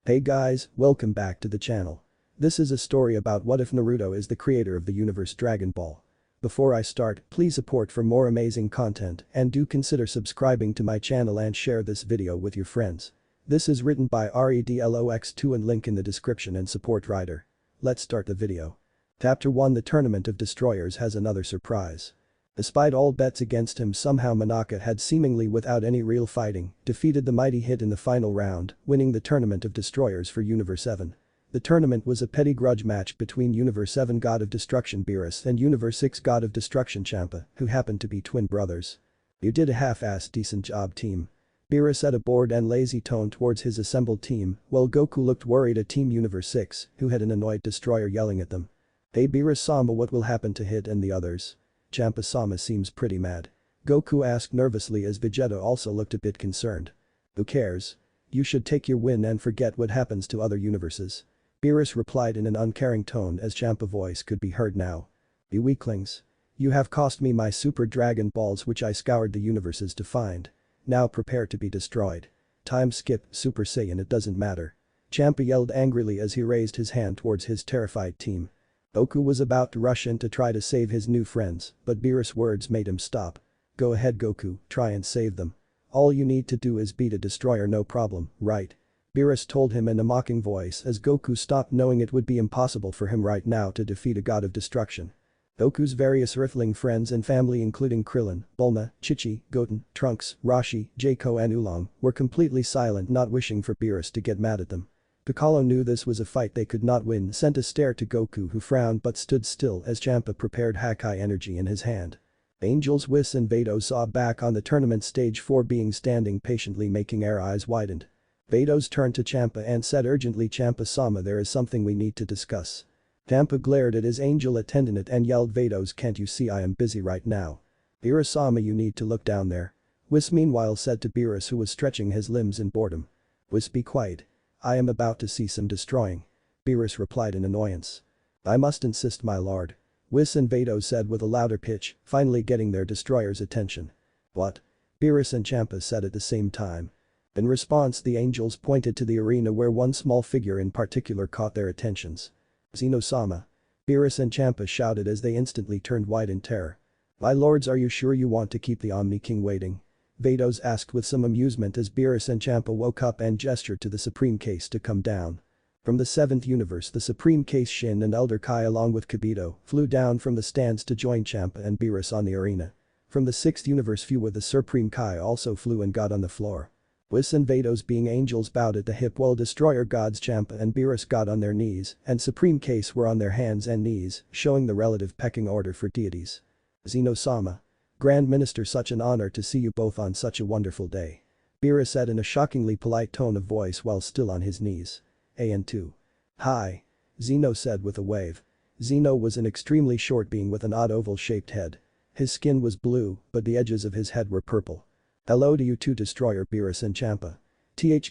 Hey guys, welcome back to the channel. This is a story about what if Naruto is the creator of the universe Dragon Ball. Before I start, please support for more amazing content and do consider subscribing to my channel and share this video with your friends. This is written by Redlox2 and link in the description and support writer. Let's start the video. Chapter 1. The Tournament of Destroyers has another surprise. Despite all bets against him, somehow Monaka had seemingly without any real fighting defeated the mighty Hit in the final round, winning the Tournament of Destroyers for Universe 7. The tournament was a petty grudge match between Universe 7 God of Destruction Beerus and Universe 6 God of Destruction Champa, who happened to be twin brothers. "You did a half-assed decent job, team." Beerus said a bored and lazy tone towards his assembled team, while Goku looked worried at Team Universe 6, who had an annoyed Destroyer yelling at them. "Hey Beerus-sama, what will happen to Hit and the others? Champa-sama seems pretty mad." Goku asked nervously as Vegeta also looked a bit concerned. "Who cares? You should take your win and forget what happens to other universes." Beerus replied in an uncaring tone as Champa's voice could be heard now. "You weaklings. You have cost me my Super Dragon Balls which I scoured the universes to find. Now prepare to be destroyed. Time skip, Super Saiyan, it doesn't matter." Champa yelled angrily as he raised his hand towards his terrified team. Goku was about to rush in to try to save his new friends, but Beerus' words made him stop. "Go ahead Goku, try and save them. All you need to do is beat a destroyer, no problem, right?" Beerus told him in a mocking voice as Goku stopped, knowing it would be impossible for him right now to defeat a god of destruction. Goku's various Earthling friends and family including Krillin, Bulma, Chi-Chi, Goten, Trunks, Rashi, Jaco and Oolong were completely silent, not wishing for Beerus to get mad at them. Piccolo knew this was a fight they could not win, sent a stare to Goku who frowned but stood still as Champa prepared Hakai energy in his hand. Angels Whis and Vados saw back on the tournament stage 4 being standing patiently, making their eyes widened. Vados turned to Champa and said urgently, "Champa-sama, there is something we need to discuss." Champa glared at his angel attendant and yelled, "Vados, can't you see I am busy right now? Beerus-sama, you need to look down there." Whis meanwhile said to Beerus, who was stretching his limbs in boredom. "Whis, be quiet. I am about to see some destroying." Beerus replied in annoyance. "I must insist, my lord." Whis and Vados said with a louder pitch, finally getting their destroyer's attention. "What?" Beerus and Champa said at the same time. In response, the angels pointed to the arena where one small figure in particular caught their attentions. "Zeno-sama." Beerus and Champa shouted as they instantly turned white in terror. "My lords, are you sure you want to keep the Omni King waiting?" Vados asked with some amusement as Beerus and Champa woke up and gestured to the Supreme Case to come down. From the 7th universe, the Supreme Case Shin and Elder Kai along with Kibito flew down from the stands to join Champa and Beerus on the arena. From the 6th universe, Fuwa the Supreme Kai also flew and got on the floor. Whis and Vados, being angels, bowed at the hip while Destroyer gods Champa and Beerus got on their knees and Supreme Case were on their hands and knees, showing the relative pecking order for deities. "Zeno-sama. Grand Minister, such an honor to see you both on such a wonderful day." Beerus said in a shockingly polite tone of voice while still on his knees. "And2. Hi." Zeno said with a wave. Zeno was an extremely short being with an odd oval-shaped head. His skin was blue, but the edges of his head were purple. "Hello to you too, Destroyer, Beerus and Champa."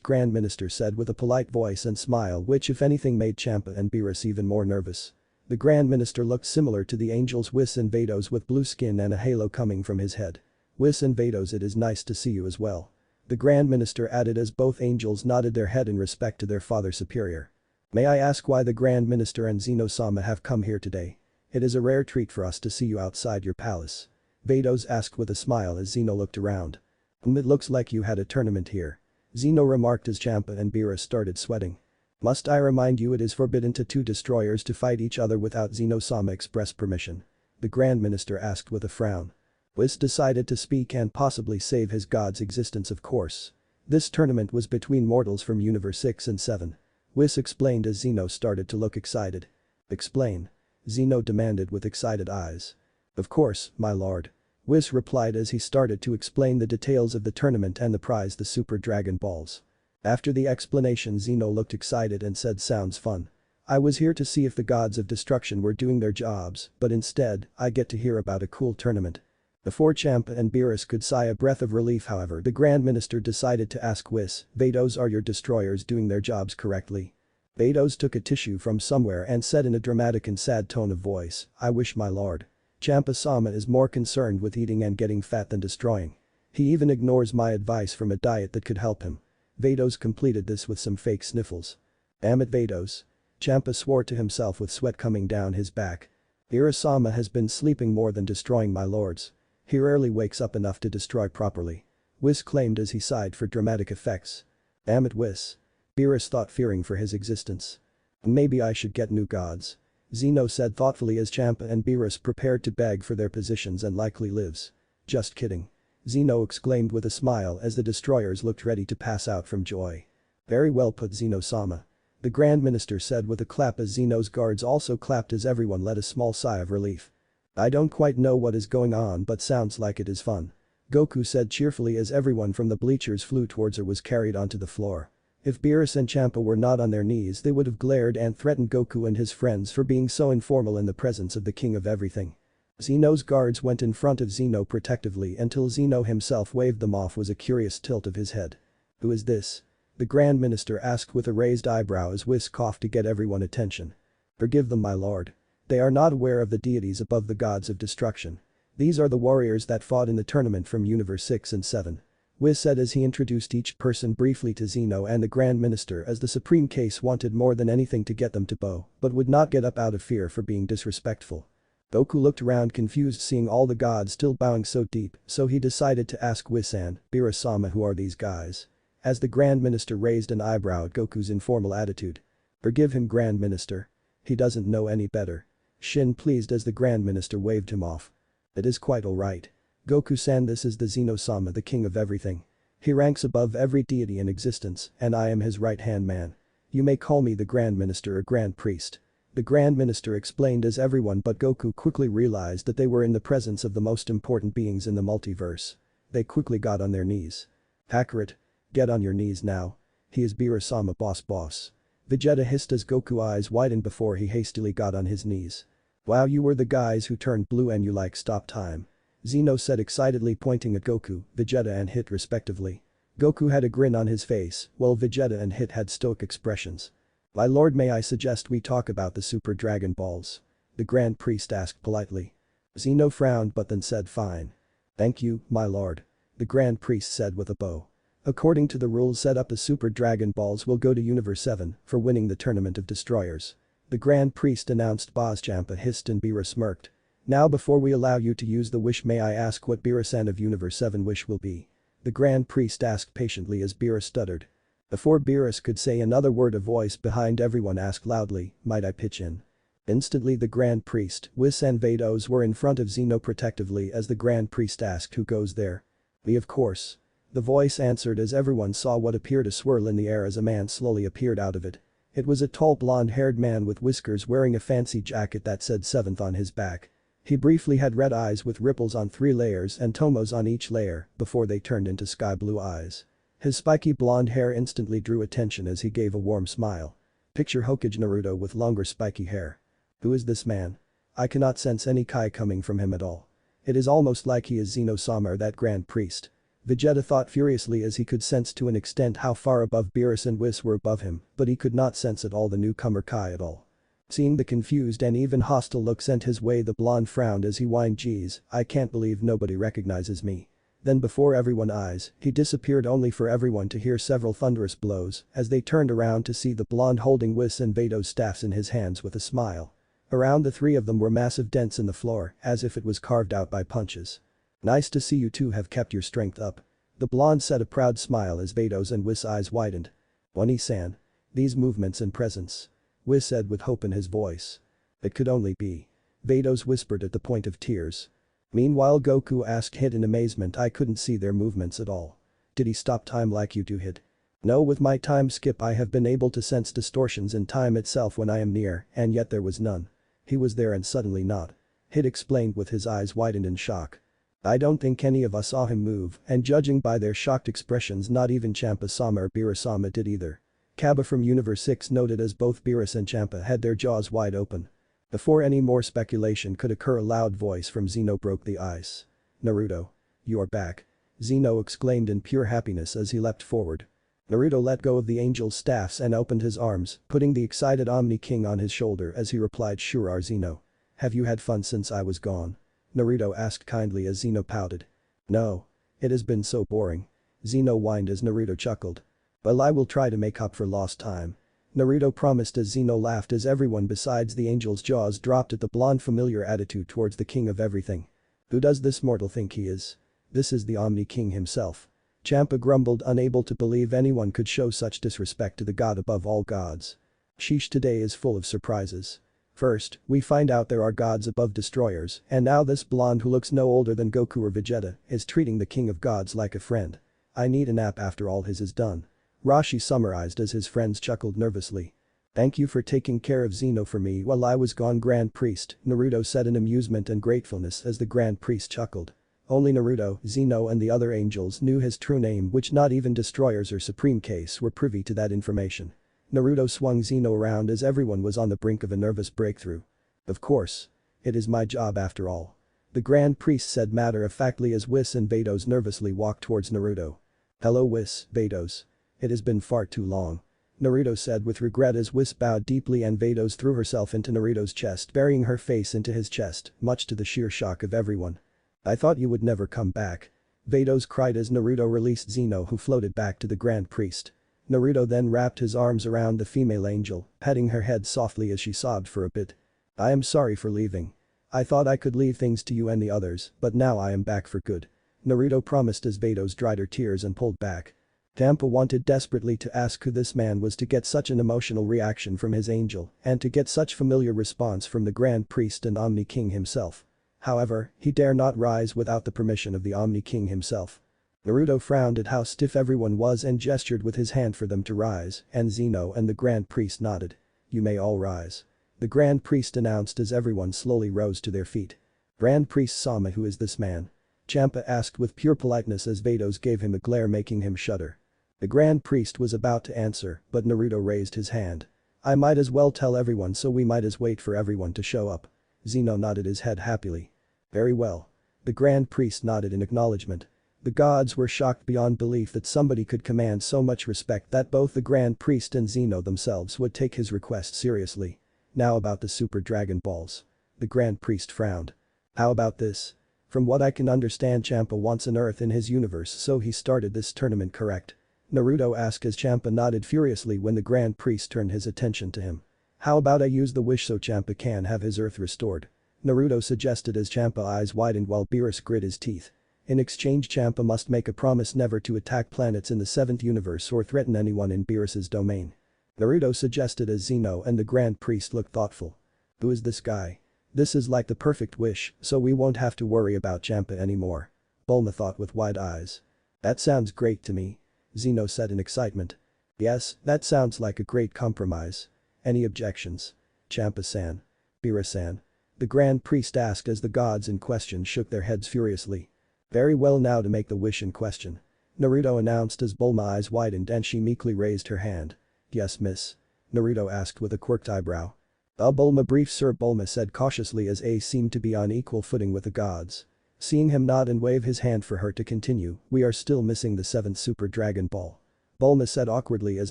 Grand Minister said with a polite voice and smile which if anything made Champa and Beerus even more nervous. The Grand Minister looked similar to the angels Whis and Vados with blue skin and a halo coming from his head. "Whis and Vados, it is nice to see you as well." The Grand Minister added as both angels nodded their head in respect to their father superior. "May I ask why the Grand Minister and Zeno-sama have come here today? It is a rare treat for us to see you outside your palace." Vados asked with a smile as Zeno looked around. "It looks like you had a tournament here." Zeno remarked as Champa and Beerus started sweating. "Must I remind you it is forbidden to two destroyers to fight each other without Zeno-sama express permission?" the Grand Minister asked with a frown. Whis decided to speak and possibly save his god's existence, of course. This tournament was between mortals from Universe 6 and 7. Whis explained as Zeno started to look excited. "Explain." Zeno demanded with excited eyes. "Of course, my lord." Whis replied as he started to explain the details of the tournament and the prize, the Super Dragon Balls. After the explanation, Zeno looked excited and said, "Sounds fun. I was here to see if the gods of destruction were doing their jobs, but instead, I get to hear about a cool tournament." Before Champa and Beerus could sigh a breath of relief, however, the Grand Minister decided to ask Whis, "Vados, are your destroyers doing their jobs correctly?" Vados took a tissue from somewhere and said in a dramatic and sad tone of voice, "I wish, my lord. Champa-sama is more concerned with eating and getting fat than destroying. He even ignores my advice from a diet that could help him." Vados completed this with some fake sniffles. Damn it, Vados. Champa swore to himself with sweat coming down his back. Beerus-sama has been sleeping more than destroying my lords. He rarely wakes up enough to destroy properly. Whis claimed as he sighed for dramatic effects. Damn it, Whis. Beerus thought, fearing for his existence. Maybe I should get new gods. Zeno said thoughtfully as Champa and Beerus prepared to beg for their positions and likely lives. Just kidding. Zeno exclaimed with a smile as the destroyers looked ready to pass out from joy. Very well put, Zeno-sama. The Grand Minister said with a clap as Zeno's guards also clapped as everyone let a small sigh of relief. I don't quite know what is going on but sounds like it is fun. Goku said cheerfully as everyone from the bleachers flew towards or was carried onto the floor. If Beerus and Champa were not on their knees they would have glared and threatened Goku and his friends for being so informal in the presence of the king of everything. Zeno's guards went in front of Zeno protectively until Zeno himself waved them off with a curious tilt of his head. Who is this? The Grand Minister asked with a raised eyebrow as Whis coughed to get everyone's attention. Forgive them, my lord. They are not aware of the deities above the gods of destruction. These are the warriors that fought in the tournament from Universe 6 and 7. Whis said as he introduced each person briefly to Zeno and the Grand Minister as the Supreme Case wanted more than anything to get them to bow, but would not get up out of fear for being disrespectful. Goku looked around confused seeing all the gods still bowing so deep, so he decided to ask Whis-san, Beerus-sama, who are these guys? As the Grand Minister raised an eyebrow at Goku's informal attitude. Forgive him, Grand Minister. He doesn't know any better. Shin pleased as the Grand Minister waved him off. It is quite alright. Goku-san, this is the Zeno-sama, the king of everything. He ranks above every deity in existence and I am his right-hand man. You may call me the Grand Minister or Grand Priest. The Grand Minister explained as everyone but Goku quickly realized that they were in the presence of the most important beings in the multiverse. They quickly got on their knees. Accurate. Get on your knees now. He is Beerus-sama, boss. Vegeta hissed as Goku eyes widened before he hastily got on his knees. Wow, you were the guys who turned blue and you like stop time. Zeno said excitedly pointing at Goku, Vegeta and Hit respectively. Goku had a grin on his face, while Vegeta and Hit had stoic expressions. My lord, may I suggest we talk about the Super Dragon Balls? The Grand Priest asked politely. Zeno frowned but then said fine. Thank you, my lord. The Grand Priest said with a bow. According to the rules set up, the Super Dragon Balls will go to Universe 7 for winning the Tournament of Destroyers. The Grand Priest announced. Champa hissed and Beerus smirked. Now before we allow you to use the wish, may I ask what Beerus-san of Universe 7 wish will be? The Grand Priest asked patiently as Beerus stuttered. Before Beerus could say another word, a voice behind everyone asked loudly, might I pitch in? Instantly the Grand Priest, Whis and Vados were in front of Zeno protectively as the Grand Priest asked, who goes there? Me, of course. The voice answered as everyone saw what appeared to swirl in the air as a man slowly appeared out of it. It was a tall blonde-haired man with whiskers wearing a fancy jacket that said 7th on his back. He briefly had red eyes with ripples on 3 layers and tomos on each layer before they turned into sky blue eyes. His spiky blonde hair instantly drew attention as he gave a warm smile. Picture Hokage Naruto with longer spiky hair. Who is this man? I cannot sense any kai coming from him at all. It is almost like he is Zeno-sama or that Grand Priest. Vegeta thought furiously as he could sense to an extent how far above Beerus and Whis were above him, but he could not sense at all the newcomer kai at all. Seeing the confused and even hostile look sent his way, the blonde frowned as he whined, geez, I can't believe nobody recognizes me. Then before everyone's eyes, he disappeared only for everyone to hear several thunderous blows as they turned around to see the blonde holding Whis and Vados staffs in his hands with a smile. Around the 3 of them were massive dents in the floor as if it was carved out by punches. Nice to see you two have kept your strength up. The blonde said, a proud smile as Vados and Whis' eyes widened. Oni-san. These movements and presence. Whis said with hope in his voice. It could only be. Vados whispered at the point of tears. Meanwhile Goku asked Hit in amazement, I couldn't see their movements at all. Did he stop time like you do, Hit? No, with my time skip I have been able to sense distortions in time itself when I am near, and yet there was none. He was there and suddenly not. Hit explained with his eyes widened in shock. I don't think any of us saw him move, and judging by their shocked expressions not even Champa-sama or Beerus-sama did either. Kaba from Universe 6 noted as both Beerus and Champa had their jaws wide open. Before any more speculation could occur, a loud voice from Zeno broke the ice. Naruto. You are back. Zeno exclaimed in pure happiness as he leapt forward. Naruto let go of the angel's staffs and opened his arms, putting the excited Omni King on his shoulder as he replied, sure, Zeno. Have you had fun since I was gone? Naruto asked kindly as Zeno pouted. No. It has been so boring. Zeno whined as Naruto chuckled. Well, I will try to make up for lost time. Naruto promised as Zeno laughed as everyone besides the angel's jaws dropped at the blonde familiar attitude towards the king of everything. Who does this mortal think he is? This is the Omni King himself. Champa grumbled, unable to believe anyone could show such disrespect to the god above all gods. Sheesh, today is full of surprises. First, we find out there are gods above destroyers, and now this blonde who looks no older than Goku or Vegeta is treating the king of gods like a friend. I need a nap after all his is done. Rashi summarized as his friends chuckled nervously. Thank you for taking care of Zeno for me while I was gone, Grand Priest, Naruto said in amusement and gratefulness as the Grand Priest chuckled. Only Naruto, Zeno and the other angels knew his true name, which not even destroyers or supreme case were privy to that information. Naruto swung Zeno around as everyone was on the brink of a nervous breakthrough. Of course. It is my job after all. The Grand Priest said matter-of-factly as Whis and Vados nervously walked towards Naruto. Hello Whis, Vados. It has been far too long. Naruto said with regret as Whis bowed deeply and Vados threw herself into Naruto's chest, burying her face into his chest, much to the sheer shock of everyone. I thought you would never come back. Vados cried as Naruto released Zeno, who floated back to the Grand Priest. Naruto then wrapped his arms around the female angel, patting her head softly as she sobbed for a bit. I am sorry for leaving. I thought I could leave things to you and the others, but now I am back for good. Naruto promised as Vados dried her tears and pulled back. Tampa wanted desperately to ask who this man was to get such an emotional reaction from his angel and to get such familiar response from the Grand Priest and Omni King himself. However, he dare not rise without the permission of the Omni King himself. Naruto frowned at how stiff everyone was and gestured with his hand for them to rise, and Zeno and the Grand Priest nodded. You may all rise. The Grand Priest announced as everyone slowly rose to their feet. Grand Priest Sama, who is this man? Champa asked with pure politeness as Vados gave him a glare making him shudder. The Grand Priest was about to answer, but Naruto raised his hand. I might as well tell everyone, so we might as wait for everyone to show up. Zeno nodded his head happily. Very well. The Grand Priest nodded in acknowledgement. The gods were shocked beyond belief that somebody could command so much respect that both the Grand Priest and Zeno themselves would take his request seriously. Now about the Super Dragon Balls. The Grand Priest frowned. How about this? From what I can understand, Champa wants an Earth in his universe, so he started this tournament, correct? Naruto asked as Champa nodded furiously when the Grand Priest turned his attention to him. How about I use the wish so Champa can have his Earth restored? Naruto suggested as Champa eyes widened while Beerus grit his teeth. In exchange, Champa must make a promise never to attack planets in the 7th universe or threaten anyone in Beerus's domain. Naruto suggested as Zeno and the Grand Priest looked thoughtful. Who is this guy? This is like the perfect wish, so we won't have to worry about Champa anymore. Bulma thought with wide eyes. That sounds great to me. Zeno said in excitement. Yes, that sounds like a great compromise. Any objections? Champa-san. Beerus-san. The Grand Priest asked as the gods in question shook their heads furiously. Very well, now to make the wish in question. Naruto announced as Bulma eyes widened and she meekly raised her hand. Yes, miss? Naruto asked with a quirked eyebrow. Bulma brief sir, Bulma said cautiously as A seemed to be on equal footing with the gods. Seeing him nod and wave his hand for her to continue, we are still missing the 7th Super Dragon Ball. Bulma said awkwardly as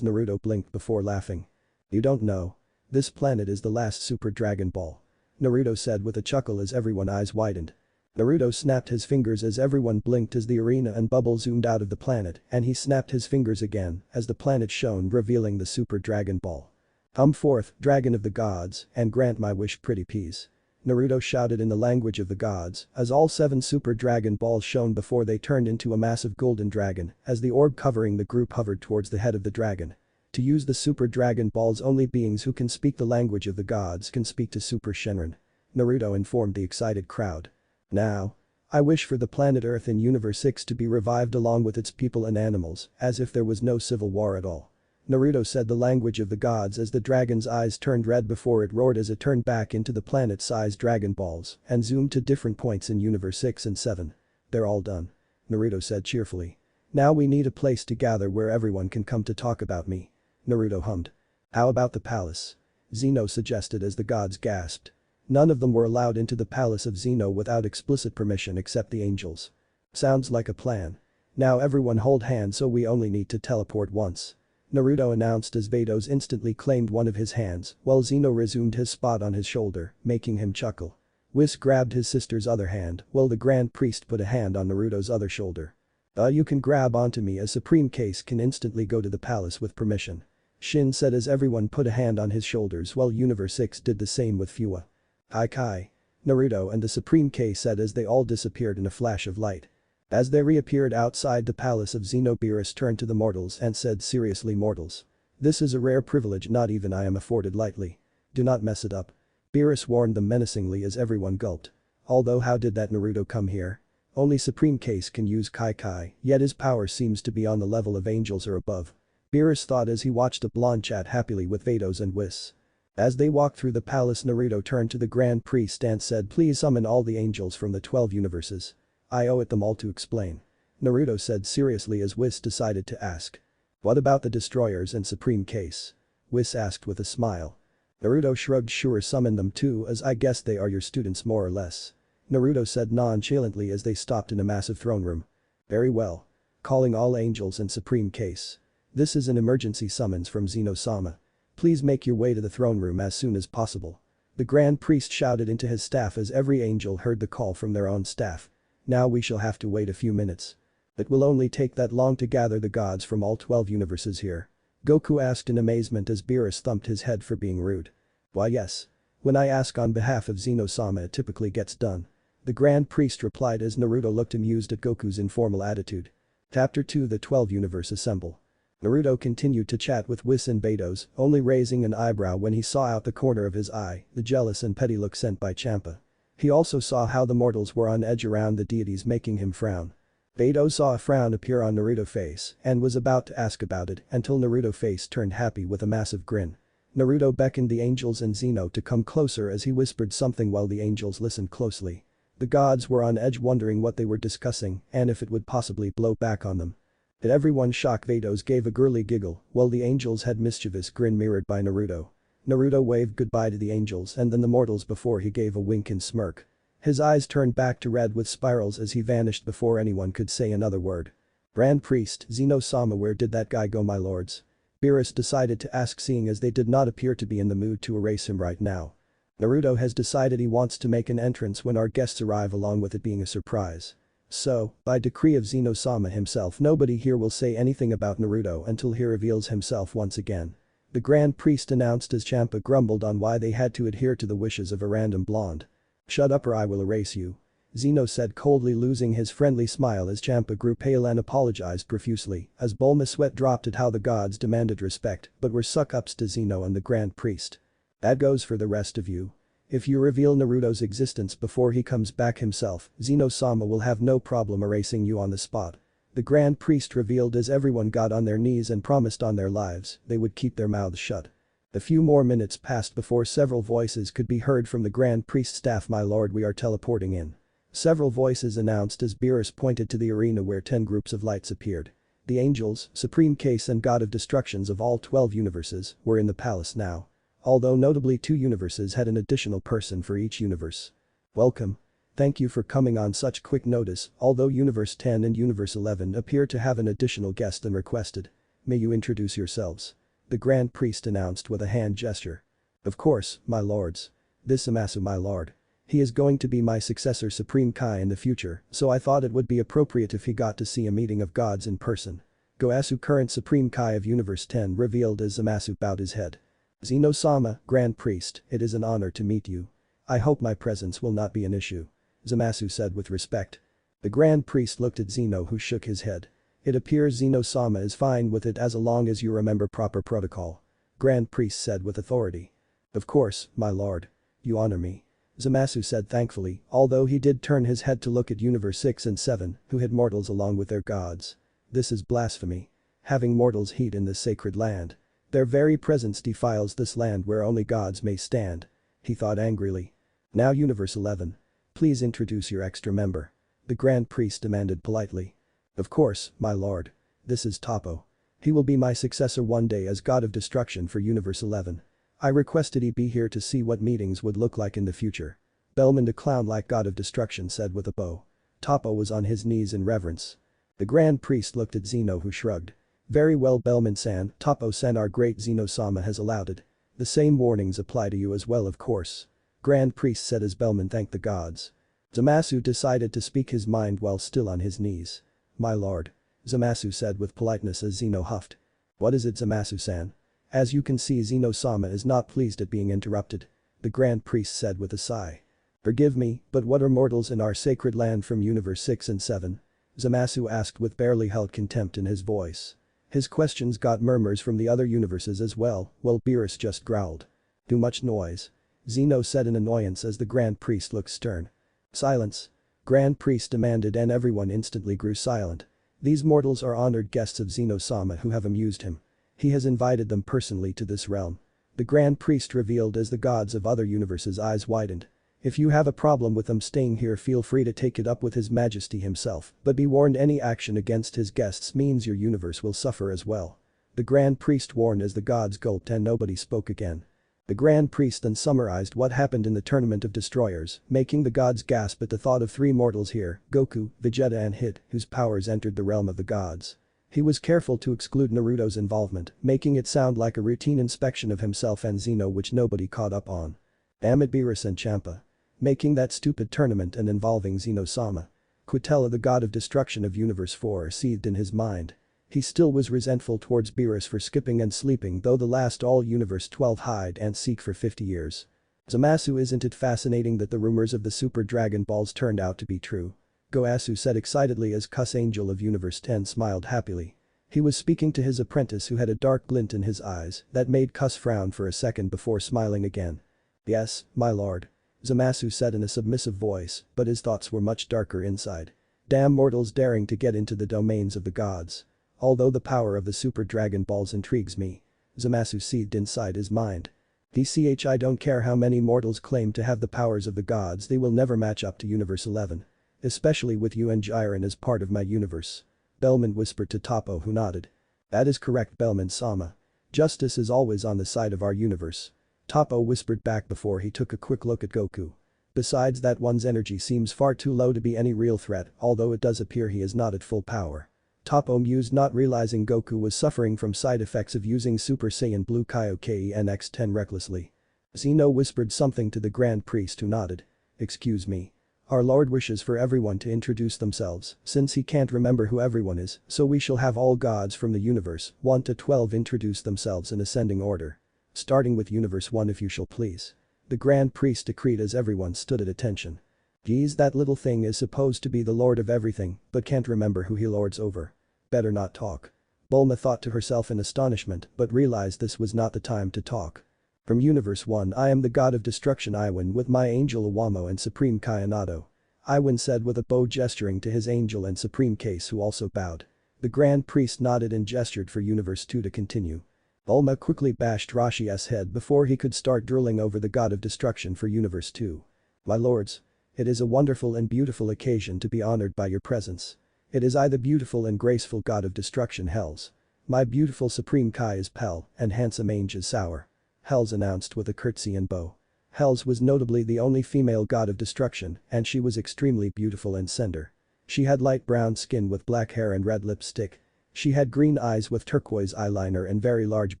Naruto blinked before laughing. You don't know. This planet is the last Super Dragon Ball. Naruto said with a chuckle as everyone's eyes widened. Naruto snapped his fingers as everyone blinked as the arena and bubble zoomed out of the planet, and he snapped his fingers again as the planet shone, revealing the Super Dragon Ball. Come forth, Dragon of the Gods, and grant my wish, pretty peas. Naruto shouted in the language of the gods as all 7 Super Dragon Balls shone before they turned into a massive golden dragon as the orb covering the group hovered towards the head of the dragon. To use the Super Dragon Balls, only beings who can speak the language of the gods can speak to Super Shenron. Naruto informed the excited crowd. Now. I wish for the planet Earth in Universe 6 to be revived along with its people and animals, as if there was no civil war at all. Naruto said the language of the gods as the dragon's eyes turned red before it roared as it turned back into the planet-sized Dragon Balls and zoomed to different points in Universe 6 and 7. They're all done. Naruto said cheerfully. Now we need a place to gather where everyone can come to talk about me. Naruto hummed. How about the palace? Zeno suggested as the gods gasped. None of them were allowed into the palace of Zeno without explicit permission except the angels. Sounds like a plan. Now everyone hold hands, so we only need to teleport once. Naruto announced as Vados instantly claimed one of his hands while Zeno resumed his spot on his shoulder, making him chuckle. Whis grabbed his sister's other hand while the Grand Priest put a hand on Naruto's other shoulder. You can grab onto me as Supreme Case can instantly go to the palace with permission. Shin said as everyone put a hand on his shoulders while Universe 6 did the same with Fua. Kai. Naruto and the Supreme K said as they all disappeared in a flash of light. As they reappeared outside the palace of Xenobeerus turned to the mortals and said seriously mortals. This is a rare privilege not even I am afforded lightly. Do not mess it up. Beerus warned them menacingly as everyone gulped. Although how did that Naruto come here? Only Supreme Case can use Kai, yet his power seems to be on the level of angels or above. Beerus thought as he watched the blonde chat happily with Vados and Whis. As they walked through the palace Naruto turned to the Grand Priest and said please summon all the angels from the 12 universes. I owe it them all to explain. Naruto said seriously as Whis decided to ask. What about the destroyers and Supreme Case? Whis asked with a smile. Naruto shrugged sure summon them too as I guess they are your students more or less. Naruto said nonchalantly as they stopped in a massive throne room. Very well. Calling all angels and Supreme Case. This is an emergency summons from Zeno-sama. Please make your way to the throne room as soon as possible. The Grand Priest shouted into his staff as every angel heard the call from their own staff. Now we shall have to wait a few minutes. It will only take that long to gather the gods from all 12 universes here. Goku asked in amazement as Beerus thumped his head for being rude. Why yes. When I ask on behalf of Zeno-sama it typically gets done. The Grand Priest replied as Naruto looked amused at Goku's informal attitude. Chapter 2 The 12 Universe Assemble. Naruto continued to chat with Whis and Vados, only raising an eyebrow when he saw out the corner of his eye the jealous and petty look sent by Champa. He also saw how the mortals were on edge around the deities making him frown. Vados saw a frown appear on Naruto's face and was about to ask about it until Naruto's face turned happy with a massive grin. Naruto beckoned the angels and Zeno to come closer as he whispered something while the angels listened closely. The gods were on edge wondering what they were discussing and if it would possibly blow back on them. To everyone's shock Vados gave a girly giggle while the angels had mischievous grin mirrored by Naruto. Naruto waved goodbye to the angels and then the mortals before he gave a wink and smirk. His eyes turned back to red with spirals as he vanished before anyone could say another word. Grand Priest Zeno-sama, where did that guy go my lords? Beerus decided to ask seeing as they did not appear to be in the mood to erase him right now. Naruto has decided he wants to make an entrance when our guests arrive along with it being a surprise. So, by decree of Zeno-sama himself nobody here will say anything about Naruto until he reveals himself once again. The Grand Priest announced as Champa grumbled on why they had to adhere to the wishes of a random blonde. Shut up or I will erase you. Zeno said coldly losing his friendly smile as Champa grew pale and apologized profusely as Bulma's sweat dropped at how the gods demanded respect but were suck-ups to Zeno and the Grand Priest. That goes for the rest of you. If you reveal Naruto's existence before he comes back himself, Zeno-sama will have no problem erasing you on the spot. The Grand Priest revealed as everyone got on their knees and promised on their lives they would keep their mouths shut. A few more minutes passed before several voices could be heard from the Grand Priest staff. My lord, we are teleporting in. Several voices announced as Beerus pointed to the arena where 10 groups of lights appeared. The angels, Supreme Case and God of Destructions of all 12 universes, were in the palace now. Although notably 2 universes had an additional person for each universe. Welcome. Thank you for coming on such quick notice, although Universe 10 and Universe 11 appear to have an additional guest than requested. May you introduce yourselves. The Grand Priest announced with a hand gesture. Of course, my lords. This Zamasu my lord. He is going to be my successor Supreme Kai in the future, so I thought it would be appropriate if he got to see a meeting of gods in person. Goasu current Supreme Kai of Universe 10 revealed as Zamasu bowed his head. Zeno-sama, Grand Priest, it is an honor to meet you. I hope my presence will not be an issue. Zamasu said with respect. The Grand Priest looked at Zeno who shook his head. It appears Zeno-sama is fine with it as long as you remember proper protocol. Grand Priest said with authority. Of course, my lord. You honor me. Zamasu said thankfully, although he did turn his head to look at Universe 6 and 7, who had mortals along with their gods. This is blasphemy. Having mortals heat in this sacred land. Their very presence defiles this land where only gods may stand. He thought angrily. Now Universe 11. Please introduce your extra member. The Grand Priest demanded politely. Of course, my lord. This is Toppo. He will be my successor one day as God of Destruction for Universe 11. I requested he be here to see what meetings would look like in the future. Bellman the clown like God of Destruction said with a bow. Toppo was on his knees in reverence. The Grand Priest looked at Zeno who shrugged. Very well Bellman-san, Toppo-san our great Zeno-sama has allowed it. The same warnings apply to you as well of course. Grand Priest said as Bellman thanked the gods. Zamasu decided to speak his mind while still on his knees. My lord. Zamasu said with politeness as Zeno huffed. What is it Zamasu-san? As you can see, Zeno-sama is not pleased at being interrupted. The Grand Priest said with a sigh. Forgive me, but what are mortals in our sacred land from Universe 6 and 7? Zamasu asked with barely held contempt in his voice. His questions got murmurs from the other universes as well, while Beerus just growled. Too much noise. Zeno said in annoyance as the Grand Priest looked stern. Silence. Grand Priest demanded and everyone instantly grew silent. These mortals are honored guests of Zeno-sama who have amused him. He has invited them personally to this realm. The Grand Priest revealed as the gods of other universes' eyes widened. If you have a problem with them staying here, feel free to take it up with His Majesty himself, but be warned, any action against his guests means your universe will suffer as well. The Grand Priest warned as the gods gulped and nobody spoke again. The Grand Priest then summarized what happened in the Tournament of Destroyers, making the gods gasp at the thought of 3 mortals here, Goku, Vegeta and Hit, whose powers entered the realm of the gods. He was careful to exclude Naruto's involvement, making it sound like a routine inspection of himself and Zeno which nobody caught up on. Damn it, Beerus and Champa. Making that stupid tournament and involving Zeno-sama. Quitella, the god of destruction of Universe 4, seethed in his mind. He still was resentful towards Beerus for skipping and sleeping, though the last all Universe 12 hide and seek for 50 years. Zamasu, isn't it fascinating that the rumors of the Super Dragon Balls turned out to be true? Goasu said excitedly as Cuss Angel of Universe 10 smiled happily. He was speaking to his apprentice who had a dark glint in his eyes that made Cuss frown for a second before smiling again. Yes, my lord. Zamasu said in a submissive voice, but his thoughts were much darker inside. Damn mortals daring to get into the domains of the gods. Although the power of the Super Dragon Balls intrigues me. Zamasu seethed inside his mind. I don't care how many mortals claim to have the powers of the gods, they will never match up to Universe 11. Especially with you and Jiren as part of my universe. Bellman whispered to Toppo, who nodded. That is correct, Bellman-sama. Justice is always on the side of our universe. Toppo whispered back before he took a quick look at Goku. Besides that, one's energy seems far too low to be any real threat, although it does appear he is not at full power. Toppo mused, not realizing Goku was suffering from side effects of using Super Saiyan Blue Kaioken X10 recklessly. Zeno whispered something to the Grand Priest, who nodded. Excuse me. Our Lord wishes for everyone to introduce themselves, since he can't remember who everyone is, so we shall have all gods from the universe 1 to 12 introduce themselves in ascending order. Starting with Universe 1 if you shall please. The Grand Priest decreed as everyone stood at attention. Geez, that little thing is supposed to be the lord of everything, but can't remember who he lords over. Better not talk. Bulma thought to herself in astonishment but realized this was not the time to talk. From Universe 1, I am the god of destruction Iwin with my angel Iwamo and Supreme Kayanato. Iwin said with a bow, gesturing to his angel and Supreme Case, who also bowed. The Grand Priest nodded and gestured for Universe 2 to continue. Bulma quickly bashed Rashi's head before he could start drooling over the god of destruction for Universe 2. My lords. It is a wonderful and beautiful occasion to be honored by your presence. It is I, the beautiful and graceful god of destruction Hells. My beautiful Supreme Kai is Pell and handsome Ange is Sour. Hells announced with a curtsy and bow. Hells was notably the only female god of destruction and she was extremely beautiful and slender. She had light brown skin with black hair and red lipstick. She had green eyes with turquoise eyeliner and very large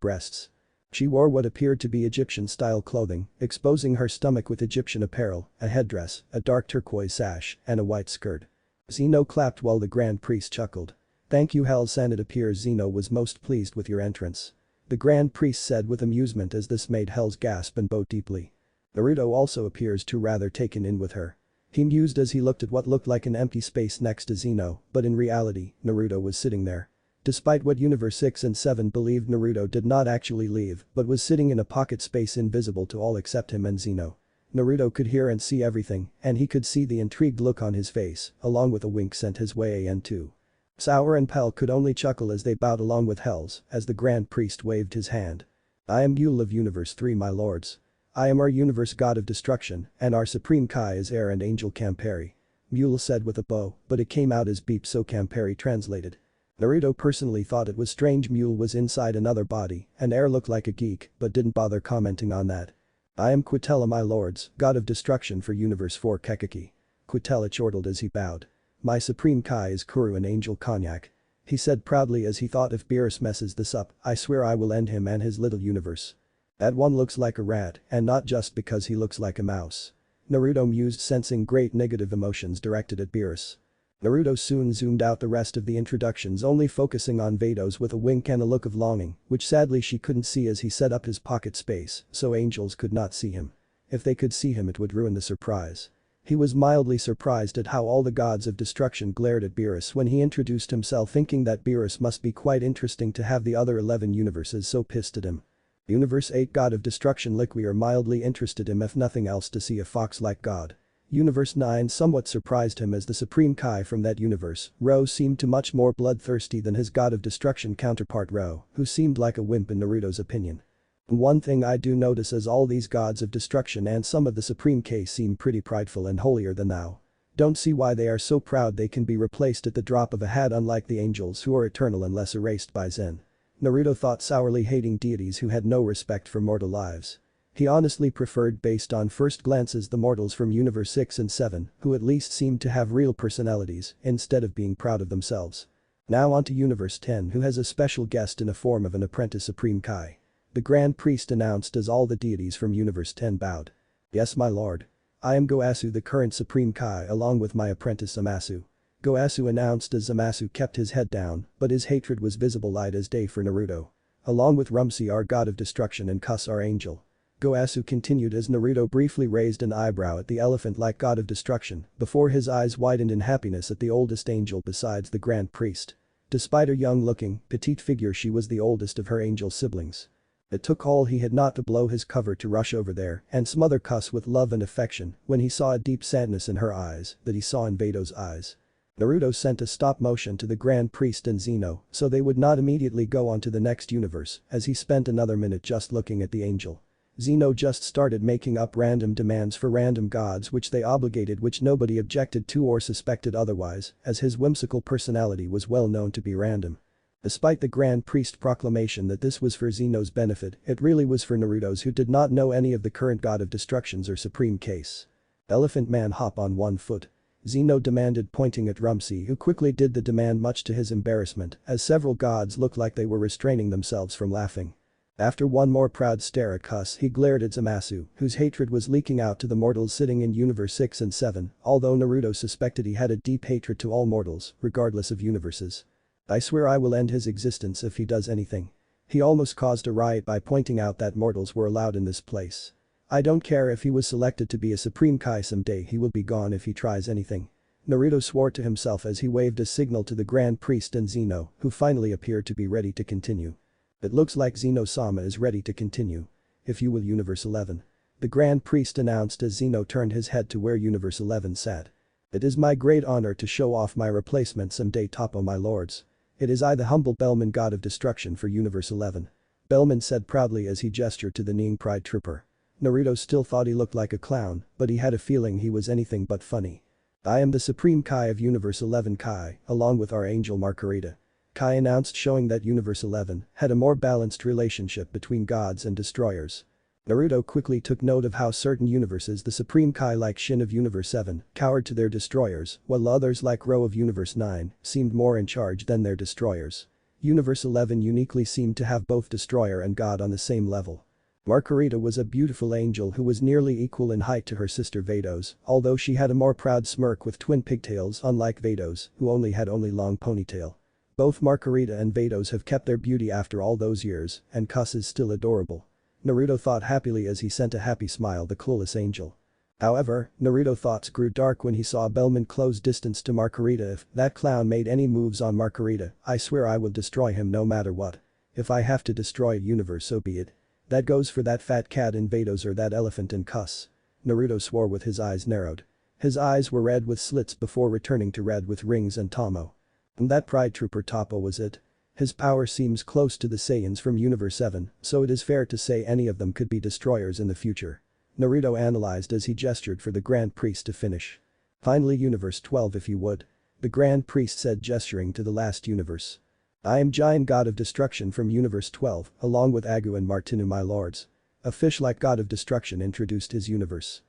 breasts. She wore what appeared to be Egyptian-style clothing, exposing her stomach with Egyptian apparel, a headdress, a dark turquoise sash, and a white skirt. Zeno clapped while the Grand Priest chuckled. Thank you, Hells, and it appears Zeno was most pleased with your entrance. The Grand Priest said with amusement as this made Hells gasp and bow deeply. Naruto also appears to rather taken in with her. He mused as he looked at what looked like an empty space next to Zeno, but in reality, Naruto was sitting there. Despite what Universe 6 and 7 believed, Naruto did not actually leave but was sitting in a pocket space invisible to all except him and Zeno. Naruto could hear and see everything, and he could see the intrigued look on his face, along with a wink sent his way and too. Sour and Pell could only chuckle as they bowed along with Hells as the Grand Priest waved his hand. I am Yule of Universe 3, my lords. I am our universe god of destruction, and our Supreme Kai is Air and Angel Camperi. Mule said with a bow, but it came out as beep, so Camperi translated. Naruto personally thought it was strange Mule was inside another body and Air looked like a geek but didn't bother commenting on that. I am Quitella, my lords, god of destruction for Universe 4 Kekeki. Quitella chortled as he bowed. My Supreme Kai is Kuru and Angel Cognac. He said proudly as he thought, if Beerus messes this up, I swear I will end him and his little universe. That one looks like a rat, and not just because he looks like a mouse. Naruto mused, sensing great negative emotions directed at Beerus. Naruto soon zoomed out the rest of the introductions, only focusing on Vados with a wink and a look of longing, which sadly she couldn't see as he set up his pocket space, so angels could not see him. If they could see him it would ruin the surprise. He was mildly surprised at how all the gods of destruction glared at Beerus when he introduced himself, thinking that Beerus must be quite interesting to have the other 11 universes so pissed at him. Universe 8 God of Destruction Liquier mildly interested him if nothing else to see a fox-like god. Universe 9 somewhat surprised him as the Supreme Kai from that universe, Ro seemed to much more bloodthirsty than his God of Destruction counterpart Ro, who seemed like a wimp in Naruto's opinion. One thing I do notice is all these gods of destruction and some of the Supreme Kai seem pretty prideful and holier than thou. Don't see why they are so proud they can be replaced at the drop of a hat, unlike the angels who are eternal unless erased by Zen. Naruto thought, sourly hating deities who had no respect for mortal lives. He honestly preferred, based on first glances, the mortals from Universe 6 and 7, who at least seemed to have real personalities instead of being proud of themselves. Now on to Universe 10, who has a special guest in a form of an apprentice Supreme Kai. The Grand Priest announced as all the deities from Universe 10 bowed. Yes, my lord. I am Goasu, the current Supreme Kai, along with my apprentice Zamasu. Goasu announced as Zamasu kept his head down, but his hatred was visible light as day for Naruto. Along with Rumsey, our god of destruction, and Kus, our angel. Goasu continued as Naruto briefly raised an eyebrow at the elephant-like god of destruction before his eyes widened in happiness at the oldest angel besides the Grand Priest. Despite her young-looking, petite figure, she was the oldest of her angel siblings. It took all he had not to blow his cover to rush over there and smother Kus with love and affection when he saw a deep sadness in her eyes that he saw in Vado's eyes. Naruto sent a stop motion to the Grand Priest and Zeno so they would not immediately go on to the next universe, as he spent another minute just looking at the angel. Zeno just started making up random demands for random gods which they obligated, which nobody objected to or suspected otherwise, as his whimsical personality was well known to be random. Despite the Grand Priest proclamation that this was for Zeno's benefit, it really was for Naruto's, who did not know any of the current god of destructions or supreme case. Elephant man, hop on one foot. Zeno demanded, pointing at Rumsey, who quickly did the demand much to his embarrassment, as several gods looked like they were restraining themselves from laughing. After one more proud stare at Kus, he glared at Zamasu, whose hatred was leaking out to the mortals sitting in Universe 6 and 7, although Naruto suspected he had a deep hatred to all mortals, regardless of universes. I swear I will end his existence if he does anything. He almost caused a riot by pointing out that mortals were allowed in this place. I don't care if he was selected to be a Supreme Kai someday, he will be gone if he tries anything. Naruto swore to himself as he waved a signal to the Grand Priest and Zeno, who finally appeared to be ready to continue. It looks like Zeno-sama is ready to continue. If you will, Universe 11. The Grand Priest announced as Zeno turned his head to where Universe 11 sat. It is my great honor to show off my replacement someday, Topo, my lords. It is I, the humble Bellman, god of destruction for Universe 11. Bellman said proudly as he gestured to the kneeling Pride Trooper. Naruto still thought he looked like a clown, but he had a feeling he was anything but funny. I am the Supreme Kai of Universe 11 Kai, along with our angel Margarita. Kai announced, showing that Universe 11 had a more balanced relationship between gods and destroyers. Naruto quickly took note of how certain universes, the Supreme Kai like Shin of Universe 7, cowered to their destroyers, while others like Ro of Universe 9 seemed more in charge than their destroyers. Universe 11 uniquely seemed to have both destroyer and god on the same level. Margarita was a beautiful angel who was nearly equal in height to her sister Vados, although she had a more proud smirk with twin pigtails, unlike Vados, who only had long ponytail. Both Margarita and Vados have kept their beauty after all those years, and Kus is still adorable. Naruto thought happily as he sent a happy smile the clueless angel. However, Naruto's thoughts grew dark when he saw Bellman close distance to Margarita. If that clown made any moves on Margarita, I swear I will destroy him no matter what. If I have to destroy a universe, so be it. That goes for that fat cat in Vados or that elephant in Kus. Naruto swore with his eyes narrowed. His eyes were red with slits before returning to red with rings and Tomo. And that Pride Trooper Topo was it. His power seems close to the Saiyans from Universe 7, so it is fair to say any of them could be destroyers in the future. Naruto analyzed as he gestured for the Grand Priest to finish. Finally, Universe 12, if you would. The Grand Priest said, gesturing to the last universe. I am Giant God of Destruction from Universe 12, along with Agu and Martinu, my lords. A fish-like God of Destruction introduced his universe.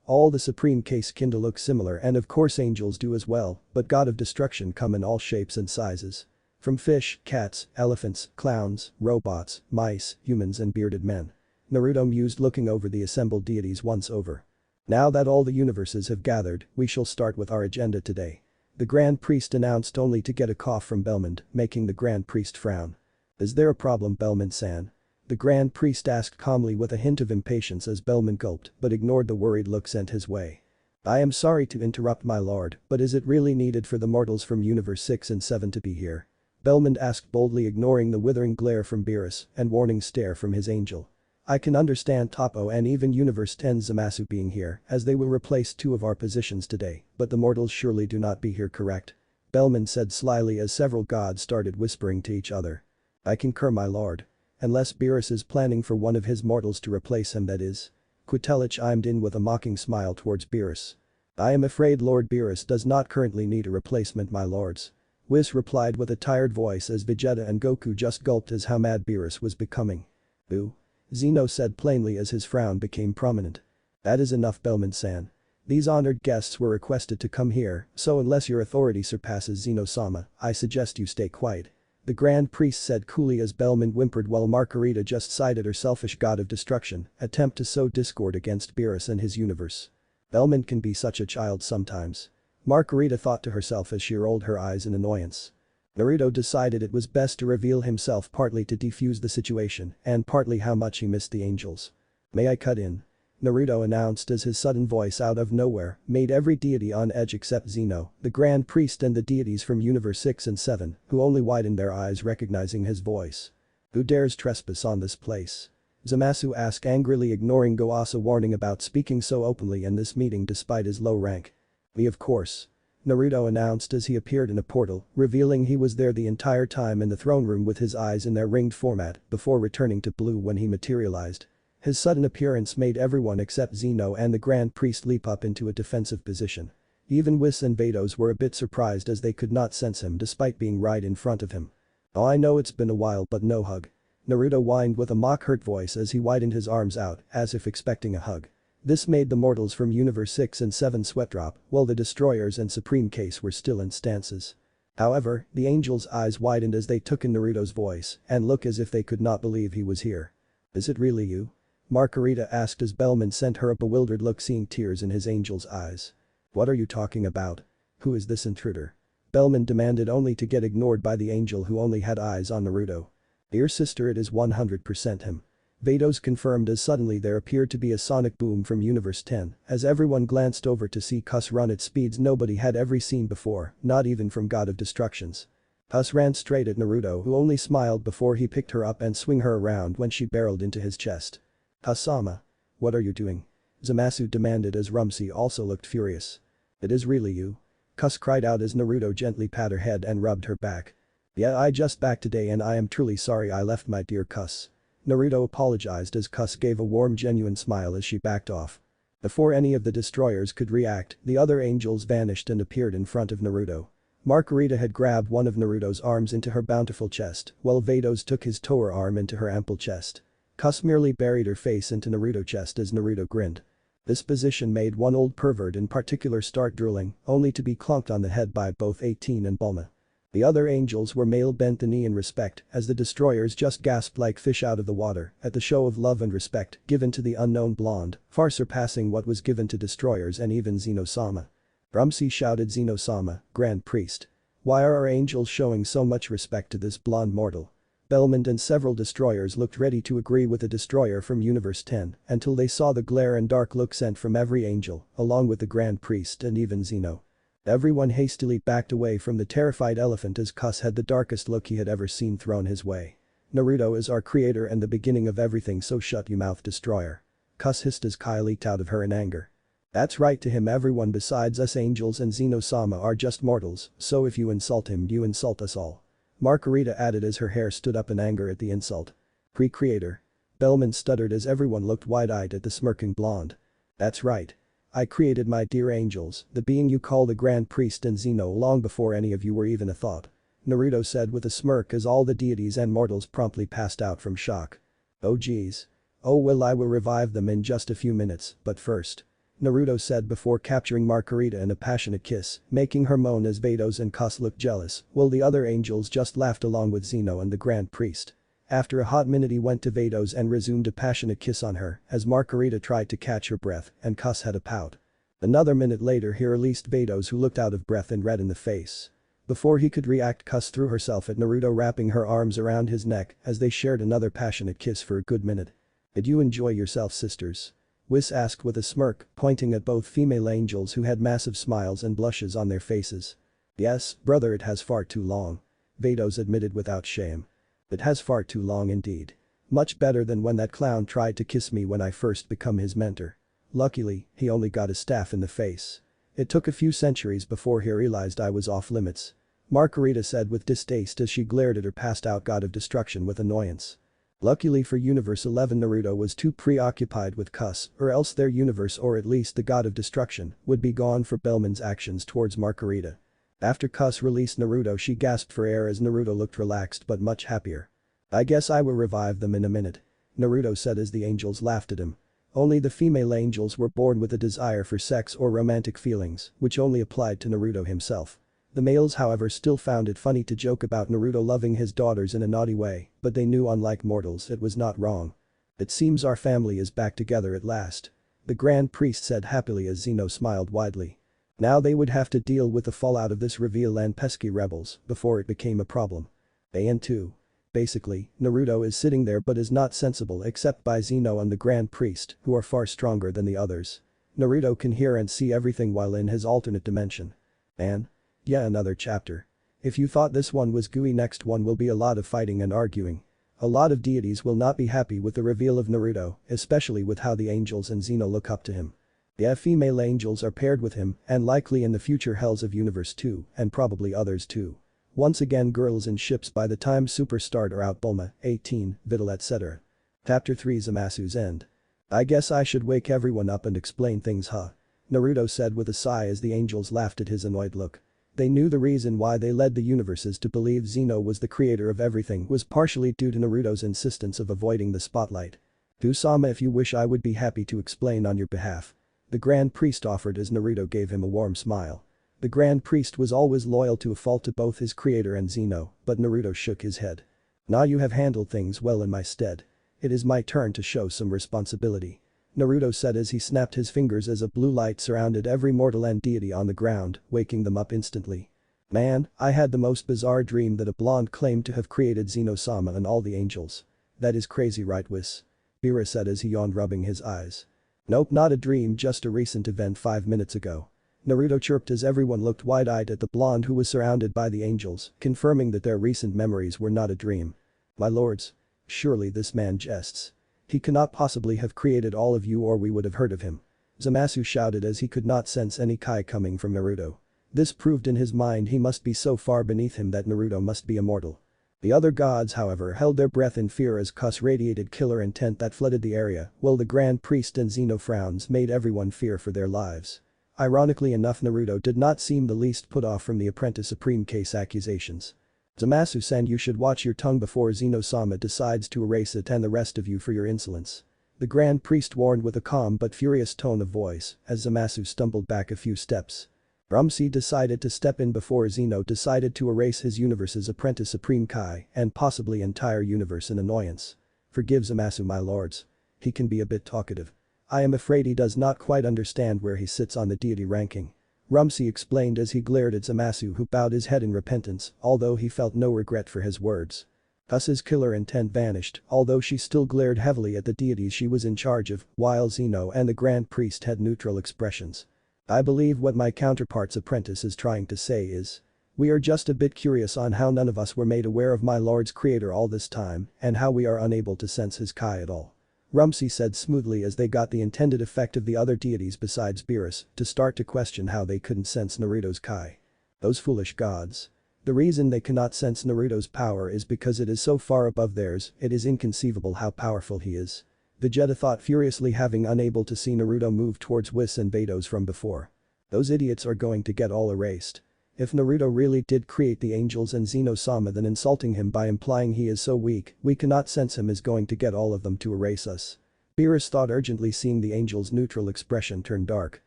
All the Supreme Case kinda look similar, and of course angels do as well, but God of Destruction come in all shapes and sizes. From fish, cats, elephants, clowns, robots, mice, humans and bearded men. Naruto mused, looking over the assembled deities once over. Now that all the universes have gathered, we shall start with our agenda today. The Grand Priest announced only to get a cough from Belmont, making the Grand Priest frown. Is there a problem, Belmont-san? The Grand Priest asked calmly with a hint of impatience as Belmont gulped but ignored the worried look sent his way. I am sorry to interrupt my lord, but is it really needed for the mortals from Universe 6 and 7 to be here? Belmont asked boldly, ignoring the withering glare from Beerus and warning stare from his angel. I can understand Toppo and even Universe 10's Zamasu being here as they will replace two of our positions today, but the mortals surely do not be here, correct? Belmont said slyly as several gods started whispering to each other. I concur, my lord. Unless Beerus is planning for one of his mortals to replace him, that is. Quitelich chimed in with a mocking smile towards Beerus. I am afraid Lord Beerus does not currently need a replacement, my lords. Whis replied with a tired voice as Vegeta and Goku just gulped as how mad Beerus was becoming. Boo. Zeno said plainly as his frown became prominent. That is enough, Belmont-san. These honored guests were requested to come here, so unless your authority surpasses Zeno-sama, I suggest you stay quiet. The Grand Priest said coolly as Belmont whimpered while Margarita just sighed at her selfish god of destruction attempt to sow discord against Beerus and his universe. Belmont can be such a child sometimes. Margarita thought to herself as she rolled her eyes in annoyance. Naruto decided it was best to reveal himself, partly to defuse the situation and partly how much he missed the angels. May I cut in? Naruto announced as his sudden voice out of nowhere made every deity on edge except Zeno, the Grand Priest and the deities from Universe 6 and 7, who only widened their eyes recognizing his voice. Who dares trespass on this place? Zamasu asked angrily, ignoring Goasa warning about speaking so openly in this meeting despite his low rank. Me, of course. Naruto announced as he appeared in a portal, revealing he was there the entire time in the throne room with his eyes in their ringed format before returning to blue when he materialized. His sudden appearance made everyone except Zeno and the Grand Priest leap up into a defensive position. Even Whis and Vados were a bit surprised as they could not sense him despite being right in front of him. Oh, I know it's been a while, but no hug. Naruto whined with a mock-hurt voice as he widened his arms out as if expecting a hug. This made the mortals from Universe 6 and 7 sweat drop while the destroyers and Supreme Case were still in stances. However, the angels' eyes widened as they took in Naruto's voice and look as if they could not believe he was here. Is it really you? Margarita asked as Belmont sent her a bewildered look, seeing tears in his angel's eyes. What are you talking about? Who is this intruder? Belmont demanded, only to get ignored by the angel who only had eyes on Naruto. Dear sister, it is 100% him. Vados confirmed as suddenly there appeared to be a sonic boom from Universe 10 as everyone glanced over to see Cus run at speeds nobody had ever seen before, not even from God of Destructions. Cus ran straight at Naruto, who only smiled before he picked her up and swung her around when she barreled into his chest. Cus-sama. What are you doing? Zamasu demanded as Rumsey also looked furious. It is really you? Cus cried out as Naruto gently pat her head and rubbed her back. Yeah, I just back today and I am truly sorry I left, my dear Cus. Naruto apologized as Cus gave a warm genuine smile as she backed off. Before any of the destroyers could react, the other angels vanished and appeared in front of Naruto. Margarita had grabbed one of Naruto's arms into her bountiful chest, while Vados took his tower arm into her ample chest. Cus merely buried her face into Naruto's chest as Naruto grinned. This position made one old pervert in particular start drooling, only to be clunked on the head by both 18 and Bulma. The other angels were male bent the knee in respect as the destroyers just gasped like fish out of the water at the show of love and respect given to the unknown blonde, far surpassing what was given to destroyers and even Zeno-sama. Rumsey shouted, Zeno-sama, Grand Priest. Why are our angels showing so much respect to this blonde mortal? Belmont and several destroyers looked ready to agree with the destroyer from Universe 10 until they saw the glare and dark look sent from every angel, along with the Grand Priest and even Zeno. Everyone hastily backed away from the terrified elephant as Cus had the darkest look he had ever seen thrown his way. Naruto is our creator and the beginning of everything, so shut your mouth, destroyer. Cus hissed as Kai leaked out of her in anger. That's right, to him everyone besides us angels and Zeno-sama are just mortals, so if you insult him you insult us all. Margarita added as her hair stood up in anger at the insult. Pre-creator. Belmont stuttered as everyone looked wide-eyed at the smirking blonde. That's right. I created my dear angels, the being you call the Grand Priest and Zeno, long before any of you were even a thought. Naruto said with a smirk as all the deities and mortals promptly passed out from shock. Oh geez. Oh well, I will revive them in just a few minutes, but first. Naruto said before capturing Margarita in a passionate kiss, making her moan as Vados and Cus looked jealous, while the other angels just laughed along with Zeno and the Grand Priest. After a hot minute he went to Vados and resumed a passionate kiss on her as Margarita tried to catch her breath and Cus had a pout. Another minute later he released Vados, who looked out of breath and red in the face. Before he could react, Kus threw herself at Naruto, wrapping her arms around his neck as they shared another passionate kiss for a good minute. "Did you enjoy yourself, sisters?" Whis asked with a smirk, pointing at both female angels who had massive smiles and blushes on their faces. "Yes, brother, it has far too long," Vados admitted without shame. "It has far too long indeed. Much better than when that clown tried to kiss me when I first become his mentor. Luckily, he only got a staff in the face. It took a few centuries before he realized I was off limits," Margarita said with distaste as she glared at her passed out god of destruction with annoyance. Luckily for Universe 11, Naruto was too preoccupied with Kus, or else their universe, or at least the god of destruction, would be gone for Bellman's actions towards Margarita. After Kus released Naruto, she gasped for air as Naruto looked relaxed but much happier. "I guess I will revive them in a minute," Naruto said as the angels laughed at him. Only the female angels were born with a desire for sex or romantic feelings, which only applied to Naruto himself. The males, however, still found it funny to joke about Naruto loving his daughters in a naughty way, but they knew, unlike mortals, it was not wrong. "It seems our family is back together at last," the Grand Priest said happily as Zeno smiled widely. Now they would have to deal with the fallout of this reveal and pesky rebels before it became a problem. And 2. Basically, Naruto is sitting there but is not sensible except by Zeno and the Grand Priest, who are far stronger than the others. Naruto can hear and see everything while in his alternate dimension. And? Yeah, another chapter. If you thought this one was gooey, next one will be a lot of fighting and arguing. A lot of deities will not be happy with the reveal of Naruto, especially with how the angels and Zeno look up to him. Yeah, female angels are paired with him, and likely in the future Hells of Universe 2, and probably others too. Once again, girls in ships by the time Superstar are out. Bulma, 18, Vidal, etc. Chapter 3, Zamasu's End. "I guess I should wake everyone up and explain things, huh?" Naruto said with a sigh as the angels laughed at his annoyed look. They knew the reason why they led the universes to believe Zeno was the creator of everything was partially due to Naruto's insistence of avoiding the spotlight. "Kusama, if you wish, I would be happy to explain on your behalf," the Grand Priest offered as Naruto gave him a warm smile. The Grand Priest was always loyal to a fault to both his creator and Zeno, but Naruto shook his head. "Now you have handled things well in my stead. It is my turn to show some responsibility," Naruto said as he snapped his fingers as a blue light surrounded every mortal and deity on the ground, waking them up instantly. "Man, I had the most bizarre dream that a blonde claimed to have created Zeno-sama and all the angels. That is crazy, right, Whis?" Bira said as he yawned, rubbing his eyes. "Nope, not a dream, just a recent event 5 minutes ago," Naruto chirped as everyone looked wide-eyed at the blonde who was surrounded by the angels, confirming that their recent memories were not a dream. "My lords. Surely this man jests. He cannot possibly have created all of you, or we would have heard of him," Zamasu shouted as he could not sense any Kai coming from Naruto. This proved in his mind he must be so far beneath him that Naruto must be immortal. The other gods, however, held their breath in fear as Kus radiated killer intent that flooded the area, while the Grand Priest and Zeno frowns made everyone fear for their lives. Ironically enough, Naruto did not seem the least put off from the Apprentice Supreme case accusations. "Zamasu-san, you should watch your tongue before Zeno-sama decides to erase it and the rest of you for your insolence," the Grand Priest warned with a calm but furious tone of voice as Zamasu stumbled back a few steps. Rumsey decided to step in before Zeno decided to erase his universe's Apprentice Supreme Kai and possibly entire universe in annoyance. "Forgive Zamasu, my lords. He can be a bit talkative. I am afraid he does not quite understand where he sits on the deity ranking," Rumsey explained as he glared at Zamasu, who bowed his head in repentance, although he felt no regret for his words. Kus's killer intent vanished, although she still glared heavily at the deities she was in charge of, while Zeno and the Grand Priest had neutral expressions. "I believe what my counterpart's apprentice is trying to say is, we are just a bit curious on how none of us were made aware of my lord's creator all this time and how we are unable to sense his Kai at all," Rumsey said smoothly as they got the intended effect of the other deities besides Beerus to start to question how they couldn't sense Naruto's Kai. "Those foolish gods. The reason they cannot sense Naruto's power is because it is so far above theirs, it is inconceivable how powerful he is," Vegeta thought furiously, having unable to see Naruto move towards Whis and Vados from before. "Those idiots are going to get all erased. If Naruto really did create the angels and Zeno-sama, then insulting him by implying he is so weak we cannot sense him is going to get all of them to erase us," Beerus thought urgently, seeing the angel's neutral expression turn dark.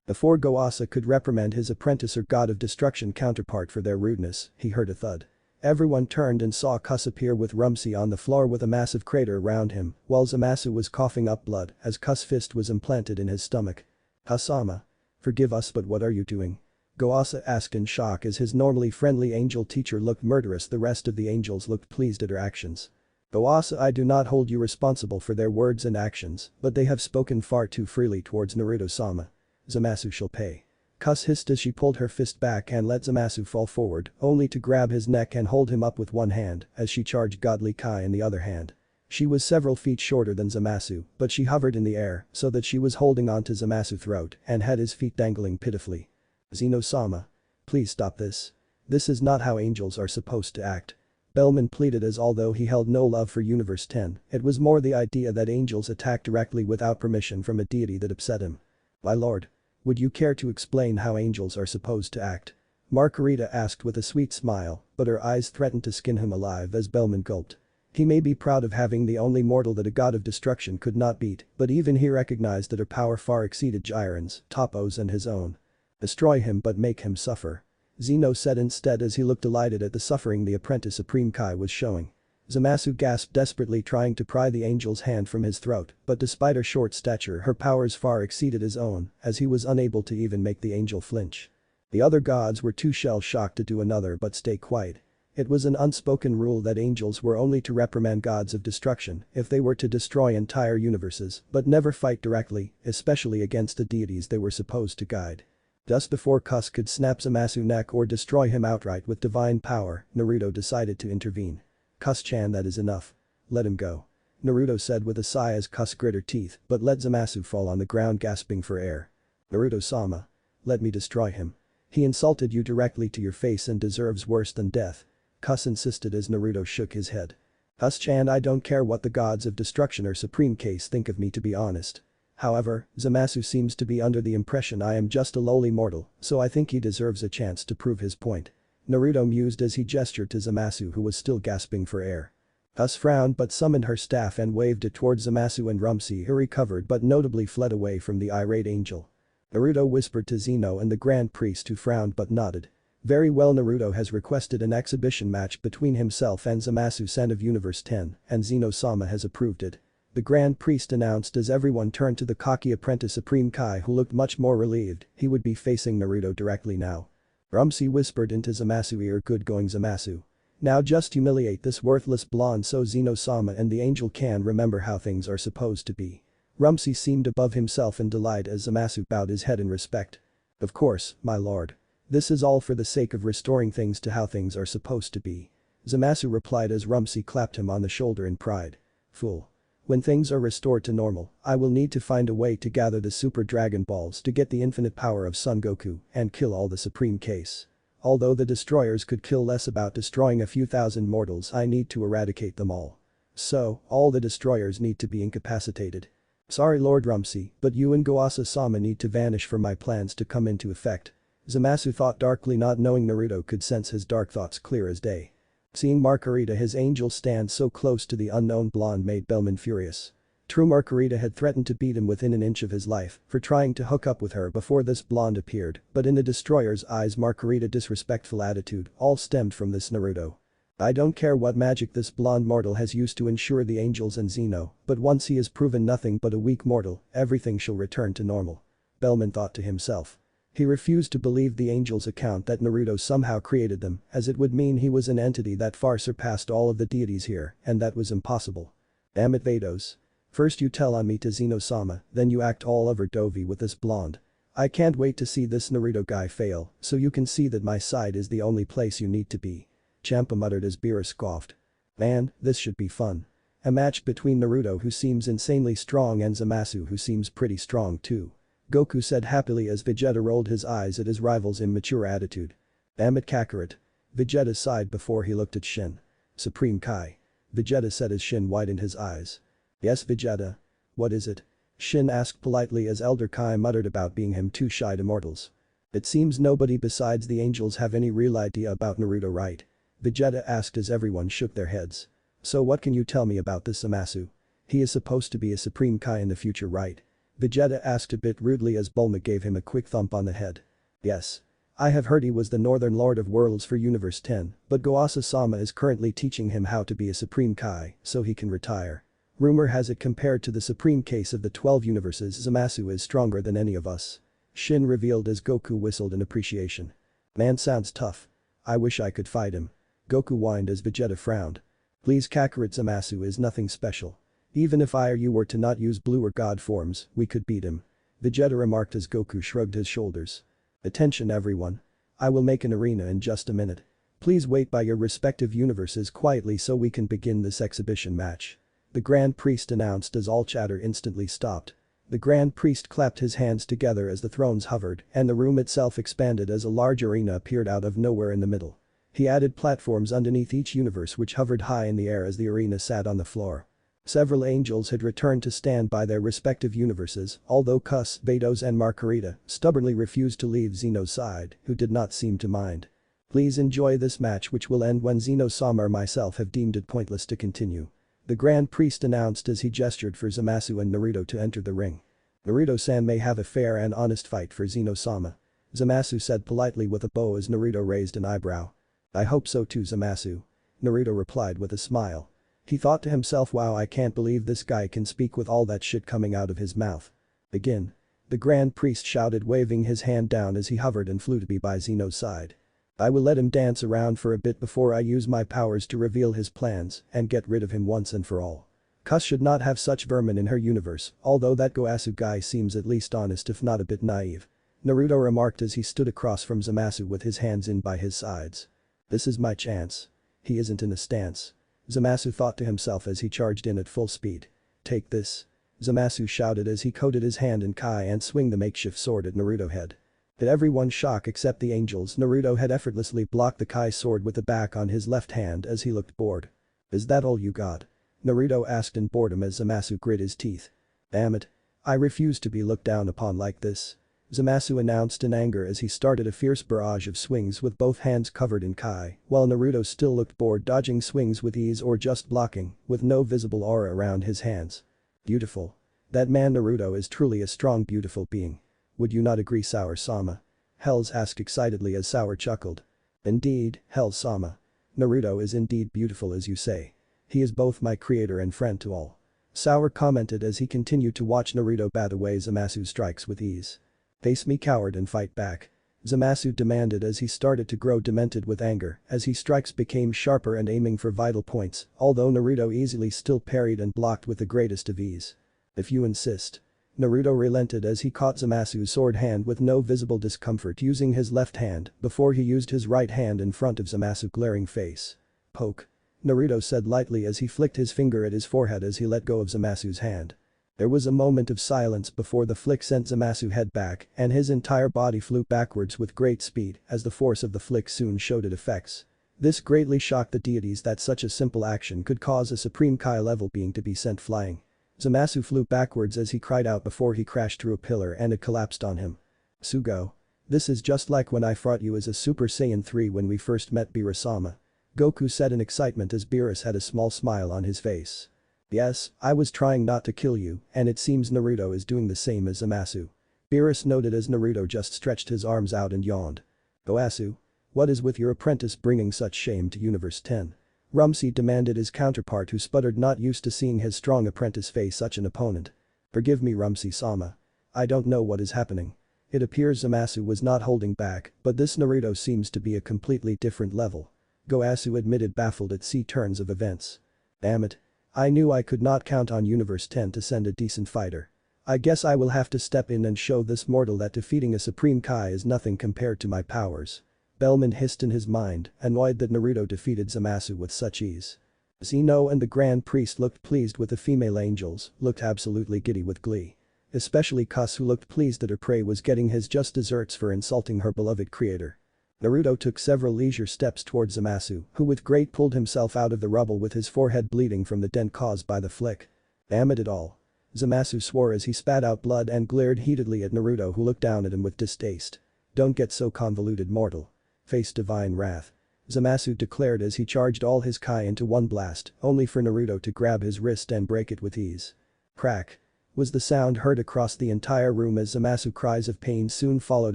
Before Goasa could reprimand his apprentice or god of destruction counterpart for their rudeness, he heard a thud. Everyone turned and saw Kus appear with Rumsey on the floor with a massive crater around him, while Zamasu was coughing up blood as Kus' fist was implanted in his stomach. "Kusama." Forgive us, but what are you doing? Goasa asked in shock as his normally friendly angel teacher looked murderous. The rest of the angels looked pleased at her actions. Goasa, I do not hold you responsible for their words and actions, but they have spoken far too freely towards Naruto-sama. Zamasu shall pay. Kus hissed as she pulled her fist back and let Zamasu fall forward, only to grab his neck and hold him up with one hand as she charged Godly Kai in the other hand. She was several feet shorter than Zamasu, but she hovered in the air so that she was holding onto Zamasu's throat and had his feet dangling pitifully. Zeno-sama. Please stop this. This is not how angels are supposed to act. Bellman pleaded as although he held no love for Universe 10, it was more the idea that angels attack directly without permission from a deity that upset him. My lord. Would you care to explain how angels are supposed to act? Margarita asked with a sweet smile, but her eyes threatened to skin him alive as Bellman gulped. He may be proud of having the only mortal that a god of destruction could not beat, but even he recognized that her power far exceeded Jiren's, Toppo's and his own. Destroy him but make him suffer. Zeno said instead as he looked delighted at the suffering the apprentice Supreme Kai was showing. Zamasu gasped desperately trying to pry the angel's hand from his throat, but despite her short stature her powers far exceeded his own, as he was unable to even make the angel flinch. The other gods were too shell-shocked to do another but stay quiet. It was an unspoken rule that angels were only to reprimand gods of destruction if they were to destroy entire universes, but never fight directly, especially against the deities they were supposed to guide. Just before Kus could snap Zamasu's neck or destroy him outright with divine power, Naruto decided to intervene. Kus-chan, that is enough. Let him go. Naruto said with a sigh as Kus grit her teeth but let Zamasu fall on the ground gasping for air. Naruto-sama. Let me destroy him. He insulted you directly to your face and deserves worse than death. Kus insisted as Naruto shook his head. Kus-chan, I don't care what the gods of destruction or supreme case think of me, to be honest. However, Zamasu seems to be under the impression I am just a lowly mortal, so I think he deserves a chance to prove his point. Naruto mused as he gestured to Zamasu, who was still gasping for air. Kus frowned but summoned her staff and waved it towards Zamasu and Rumsey, who recovered but notably fled away from the irate angel. Naruto whispered to Zeno and the Grand Priest, who frowned but nodded. Very well, Naruto has requested an exhibition match between himself and Zamasu, son of Universe 10, and Zeno-sama has approved it. The Grand Priest announced as everyone turned to the cocky apprentice Supreme Kai, who looked much more relieved. He would be facing Naruto directly now. Rumsey whispered into Zamasu's ear, good going Zamasu. Now just humiliate this worthless blonde so Zeno-sama and the angel can remember how things are supposed to be. Rumsey seemed above himself in delight as Zamasu bowed his head in respect. Of course, my lord. This is all for the sake of restoring things to how things are supposed to be. Zamasu replied as Rumsey clapped him on the shoulder in pride. Fool. When things are restored to normal, I will need to find a way to gather the Super Dragon Balls to get the infinite power of Son Goku and kill all the Supreme Case. Although the destroyers could kill less about destroying a few thousand mortals, I need to eradicate them all. So, all the destroyers need to be incapacitated. Sorry Lord Rumsey, but you and Goasa-sama need to vanish for my plans to come into effect. Zamasu thought darkly, not knowing Naruto could sense his dark thoughts clear as day. Seeing Margarita, his angel, stand so close to the unknown blonde made Bellman furious. True, Margarita had threatened to beat him within an inch of his life for trying to hook up with her before this blonde appeared, but in the destroyer's eyes Margarita's disrespectful attitude all stemmed from this Naruto. I don't care what magic this blonde mortal has used to ensure the angels and Zeno, but once he has proven nothing but a weak mortal, everything shall return to normal. Bellman thought to himself. He refused to believe the angel's account that Naruto somehow created them, as it would mean he was an entity that far surpassed all of the deities here, and that was impossible. Damn it, Vados. First you tell on me to Zeno-sama, then you act all over Dovey with this blonde. I can't wait to see this Naruto guy fail, so you can see that my side is the only place you need to be. Champa muttered as Beerus scoffed. Man, this should be fun. A match between Naruto, who seems insanely strong, and Zamasu, who seems pretty strong too. Goku said happily as Vegeta rolled his eyes at his rival's immature attitude. Damn it, Kakarot. Vegeta sighed before he looked at Shin. Supreme Kai. Vegeta said as Shin widened his eyes. Yes, Vegeta. What is it? Shin asked politely as Elder Kai muttered about being him too shy to mortals. It seems nobody besides the angels have any real idea about Naruto, right? Vegeta asked as everyone shook their heads. So what can you tell me about this Zamasu? He is supposed to be a Supreme Kai in the future, right? Vegeta asked a bit rudely as Bulma gave him a quick thump on the head. Yes. I have heard he was the Northern Lord of Worlds for Universe 10, but Goasa-sama is currently teaching him how to be a Supreme Kai so he can retire. Rumor has it compared to the Supreme Case of the 12 universes, Zamasu is stronger than any of us. Shin revealed as Goku whistled in appreciation. Man sounds tough. I wish I could fight him. Goku whined as Vegeta frowned. Please Kakarot, Zamasu is nothing special. Even if I or you were to not use blue or god forms, we could beat him. Vegeta remarked as Goku shrugged his shoulders. Attention everyone. I will make an arena in just a minute. Please wait by your respective universes quietly so we can begin this exhibition match. The Grand Priest announced as all chatter instantly stopped. The Grand Priest clapped his hands together as the thrones hovered and the room itself expanded as a large arena appeared out of nowhere in the middle. He added platforms underneath each universe which hovered high in the air as the arena sat on the floor. Several angels had returned to stand by their respective universes, although Kus, Vados and Margarita stubbornly refused to leave Zeno's side, who did not seem to mind. Please enjoy this match which will end when Zeno-sama or myself have deemed it pointless to continue. The Grand Priest announced as he gestured for Zamasu and Naruto to enter the ring. Naruto-san may have a fair and honest fight for Zeno-sama. Zamasu said politely with a bow as Naruto raised an eyebrow. I hope so too, Zamasu. Naruto replied with a smile. He thought to himself, wow, I can't believe this guy can speak with all that shit coming out of his mouth. Begin. The Grand Priest shouted, waving his hand down as he hovered and flew to be by Zeno's side. I will let him dance around for a bit before I use my powers to reveal his plans and get rid of him once and for all. Kus should not have such vermin in her universe, although that Goasu guy seems at least honest if not a bit naive. Naruto remarked as he stood across from Zamasu with his hands in by his sides. This is my chance. He isn't in a stance. Zamasu thought to himself as he charged in at full speed. Take this. Zamasu shouted as he coated his hand in Kai and swung the makeshift sword at Naruto head. To everyone's shock except the angels, Naruto had effortlessly blocked the Kai sword with the back on his left hand as he looked bored. Is that all you got? Naruto asked in boredom as Zamasu grit his teeth. Damn it. I refuse to be looked down upon like this. Zamasu announced in anger as he started a fierce barrage of swings with both hands covered in Kai, while Naruto still looked bored, dodging swings with ease or just blocking, with no visible aura around his hands. Beautiful. That man Naruto is truly a strong, beautiful being. Would you not agree, Sour-sama? Hells asked excitedly as Sour chuckled. Indeed, Hell-sama. Naruto is indeed beautiful as you say. He is both my creator and friend to all. Sour commented as he continued to watch Naruto bat away Zamasu's strikes with ease. Face me, coward, and fight back. Zamasu demanded as he started to grow demented with anger as his strikes became sharper and aiming for vital points, although Naruto easily still parried and blocked with the greatest of ease. If you insist. Naruto relented as he caught Zamasu's sword hand with no visible discomfort using his left hand before he used his right hand in front of Zamasu's glaring face. Poke. Naruto said lightly as he flicked his finger at his forehead as he let go of Zamasu's hand. There was a moment of silence before the flick sent Zamasu's head back and his entire body flew backwards with great speed as the force of the flick soon showed its effects. This greatly shocked the deities that such a simple action could cause a Supreme Kai level being to be sent flying. Zamasu flew backwards as he cried out before he crashed through a pillar and it collapsed on him. Sugo. This is just like when I fought you as a Super Saiyan 3 when we first met, Beerus-sama. Goku said in excitement as Beerus had a small smile on his face. Yes, I was trying not to kill you, and it seems Naruto is doing the same as Zamasu. Beerus noted as Naruto just stretched his arms out and yawned. Goasu? What is with your apprentice bringing such shame to Universe 10? Rumsey demanded his counterpart who sputtered, not used to seeing his strong apprentice face such an opponent. Forgive me, Rumsey-sama. I don't know what is happening. It appears Zamasu was not holding back, but this Naruto seems to be a completely different level. Goasu admitted, baffled at turns of events. Damn it. I knew I could not count on Universe 10 to send a decent fighter. I guess I will have to step in and show this mortal that defeating a Supreme Kai is nothing compared to my powers. Bellman hissed in his mind, annoyed that Naruto defeated Zamasu with such ease. Zeno and the Grand Priest looked pleased with the female angels, looked absolutely giddy with glee. Especially Kus, who looked pleased that her prey was getting his just desserts for insulting her beloved creator. Naruto took several leisure steps towards Zamasu, who with great pulled himself out of the rubble with his forehead bleeding from the dent caused by the flick. Damn it all. Zamasu swore as he spat out blood and glared heatedly at Naruto, who looked down at him with distaste. Don't get so convoluted, mortal. Face divine wrath. Zamasu declared as he charged all his Kai into one blast, only for Naruto to grab his wrist and break it with ease. Crack. Was the sound heard across the entire room as Zamasu cries of pain soon followed